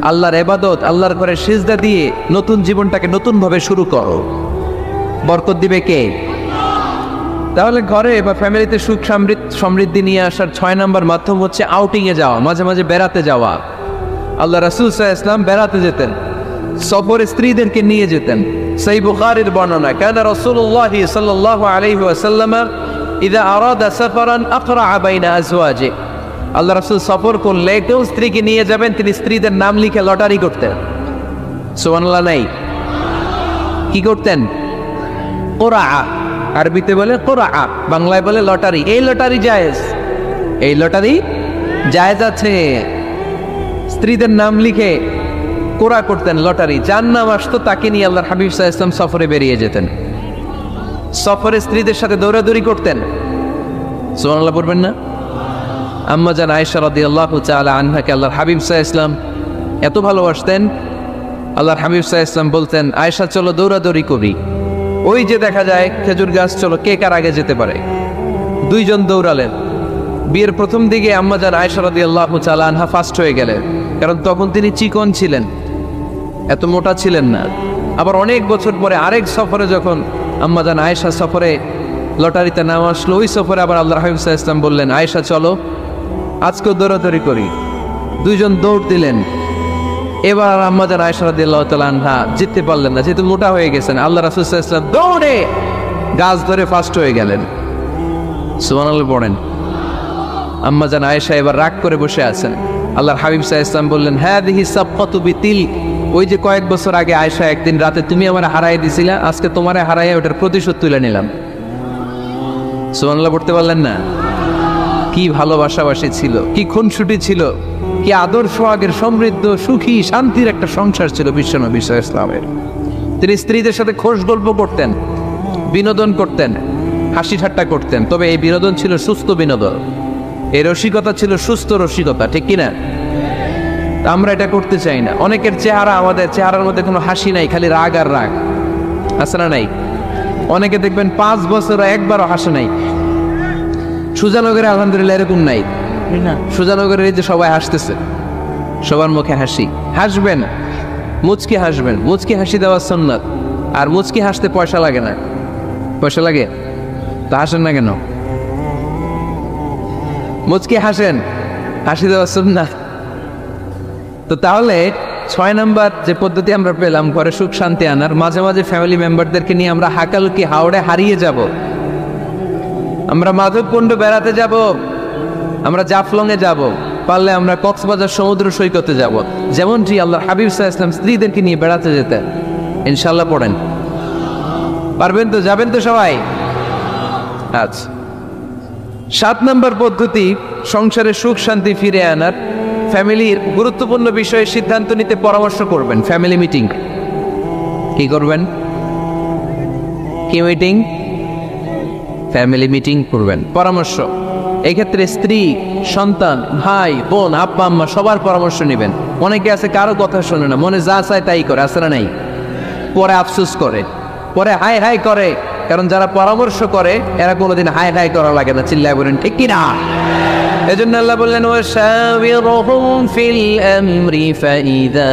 আল্লাহর ইবাদত, আল্লাহর ঘরে সিজদা দিয়ে নতুন জীবনটাকে নতুন ভাবে শুরু করো। বরকত দিবে কে? তাহলে ঘরে বা ফ্যামিলিতে সুখ সমৃদ্ধি নিয়ে আসার 6 নম্বর মাধ্যম হচ্ছে আউটিং এ যাওয়া, মাঝে মাঝে বেড়াতে যাওয়া। আল্লাহ রাসূল সাল্লাল্লাহু আলাইহি ওয়াসাল্লাম বেড়াতে যেতেন, সফরে স্ত্রীদেরকে নিয়ে যেতেন। সহিহ বুখারীর বর্ণনা, কানা রাসূলুল্লাহ সাল্লাল্লাহু আলাইহি ওয়াসাল্লাম ইযা আরাদা সাফারান আকরা বাইনা আজওয়াজি। আল্লাহ রাসূল সফর করলে কেউ স্ত্রীকে নিয়ে যাবেন, তিনি স্ত্রীদের নাম লিখে লটারি করতেন। সুবহানাল্লাহ নাই? কি করতেন? কোরআ, আরবিতে বলে কোরআ, বাংলায় বলে লটারি। এই লটারি জায়েজ, এই লটারি জায়েজ আছে। স্ত্রীদের নাম লিখে কোরআ করতেন, লটারি। যার নাম আসতো তাকে নিয়ে আল্লাহর হাবিব সাল্লাল্লাহু আলাইহি ওয়াসাল্লাম সফরে বেরিয়ে যেতেন। সফরে স্ত্রীদের সাথে দৌড়াদৌড়ি করতেন। সুবহানাল্লাহ পড়বেন না? আম্মা জান আয়েশা রাদিয়াল্লাহু তাআলা আনহাকে আল্লাহর হাবিব সাল্লাল্লাহু আলাইহি ওয়াসাল্লাম এত ভালোবাসতেন, আল্লাহর হাবিব সাল্লাল্লাহু আলাইহি ওয়াসাল্লাম বলতেন, আয়েশা চলো দৌড়াদৌড়ি করি। ওই যে দেখা যায় খেজুর গাছ, চলো কে কার আগে যেতে পারে। 2 জন দৌড়ালেন। বিয়ের প্রথম দিকে আম্মাজান আয়েশা রাদিয়াল্লাহু তাআলা আনহা ফার্স্ট হয়ে গেলেন, কারণ তখন তিনি চিকন ছিলেন, এত মোটা ছিলেন না। আবার অনেক বছর পরে আরেক সফরে যখন আম্মাজান আয়েশা সফরে লটারিতে নাম আসলো, ওই সফরে আবার আল্লাহর হাবিব সাল্লাল্লাহু আলাইহি ওয়াসাল্লাম বললেন, আয়েশা চলো আজকেও দৌড়াদৌড়ি করি। দুইজন দৌড় দিলেন। এবার আম্মাজান আয়েশা রাদিয়াল্লাহু তাআলা আনহা জিততে পারলেন না, যেহেতু মোটা হয়ে গেছেন। আল্লাহ রাসূল সাল্লাল্লাহু আলাইহি ওয়াসাল্লাম দৌড়ে গাছ ধরে ফার্স্ট হয়ে গেলেন। সুবহানাল্লাহ পড়েন। আম্মাজান আয়েশা এবার রাগ করে বসে আছেন। আল্লাহর হাবিব সাল্লাল্লাহু আলাইহি ওয়াসাল্লাম বললেন, হাদিহি সাফকাতু বিতিল, ওই যে কয়েক বছর আগে আয়েশা একদিন রাতে তুমি আমারে হারাই দিছিলা, আজকে তোমারে হারাইয়া ওটার প্রতিশোধ তুলে নিলাম। সুবহানাল্লাহ পড়তে পারলেন না? কি ভালোবাসাবাসী ছিল, কি খুনসুটি ছিল, কি আদর্শ আগের সমৃদ্ধ সুখী শান্তির একটা সংসার ছিল বিশ্বনবী সাল্লাল্লাহু আলাইহি ওয়াসাল্লামের। তিনি স্ত্রীদের সাথে খোশ গল্প করতেন, বিনোদন করতেন, হাসি ঠাট্টা করতেন, তবে এই বিনোদন ছিল সুস্থ বিনোদন, এই রসিকতা ছিল সুস্থ রসিকতা, ঠিক কিনা? আমরা এটা করতে চাই না। অনেকের চেহারা, আমাদের চেহারার মধ্যে কোনো হাসি নাই, খালি রাগ আর রাগ, আছে না নাই? অনেকে দেখবেন 5 বছর একবারও হাসে নাই। সুজানগরে আলহামদুলিল্লাহ এরকম নাই। সুজানগরের এই যে সবাই হাসতেছে, সবার মুখে হাসি, হাসবেন, মুচকি হাসবেন, মুচকি হাসি দেওয়া সুন্নাত। আর মুচকি হাসতে পয়সা লাগে না। পয়সা লাগে? তা হাসেন না কেন? মুচকি হাসেন, হাসি দেওয়া সুন্নাত। তো তাহলে 6 নাম্বার যে পদ্ধতি আমরা পেলাম ঘরে সুখ শান্তি আনার, মাঝে মাঝে ফ্যামিলি মেম্বারদেরকে নিয়ে আমরা হাকালুকি হাওড়ে হারিয়ে যাব, আমরা মাধবকুণ্ড বেড়াতে যাব, আমরা জাফলংয়ে যাব, পারলে আমরা কক্সবাজার সমুদ্র সৈকতে যাব, যেমনটি আল্লাহর হাবিব সাল্লাল্লাহু আলাইহি ওয়াসাল্লাম স্ত্রীদেরকে নিয়ে বেড়াতে যেতেন। ইনশাআল্লাহ পড়েন। পারবেন তো? যাবেন তো সবাই? আচ্ছা, 7 নাম্বার পদ্ধতি সংসারে সুখ শান্তি ফিরে আনার, ফ্যামিলির গুরুত্বপূর্ণ বিষয়ে সিদ্ধান্ত নিতে পরামর্শ করবেন। Family meeting. কি করবেন? কি মিটিং? ফ্যামিলি মিটিং করবেন, পরামর্শ। এক্ষেত্রে স্ত্রী, সন্তান, ভাই, বোন, আব্বা আম্মা সবার পরামর্শ নেবেন। অনেকে আছে কারো কথা শোনে না, মনে যা চায় তাই করে, আছে না নাই? পরে আফসোস করে, পরে হাই হাই করে, কারণ যারা পরামর্শ করে এরা কোনোদিন হাই হাই করা লাগে না। চিল্লায় বলেন ঠিক কিনা? এজন্য আল্লাহ বললেন, ওয়াশাবিরহুম ফিল আমরি ফাইযা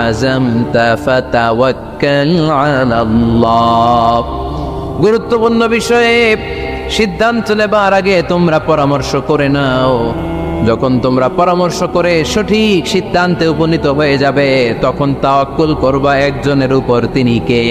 আযামতা ফাতাওয়াক্কাল আলাল্লাহ। গুরুত্বপূর্ণ বিষয়ে সিদ্ধান্ত নেবার আগে তোমরা পরামর্শ করে নাও। যখন তোমরা পরামর্শ করে সঠিক সিদ্ধান্তে উপনীত হয়ে যাবে, তখন তাওয়াক্কুল করবা একজনের উপর, তিনি কে?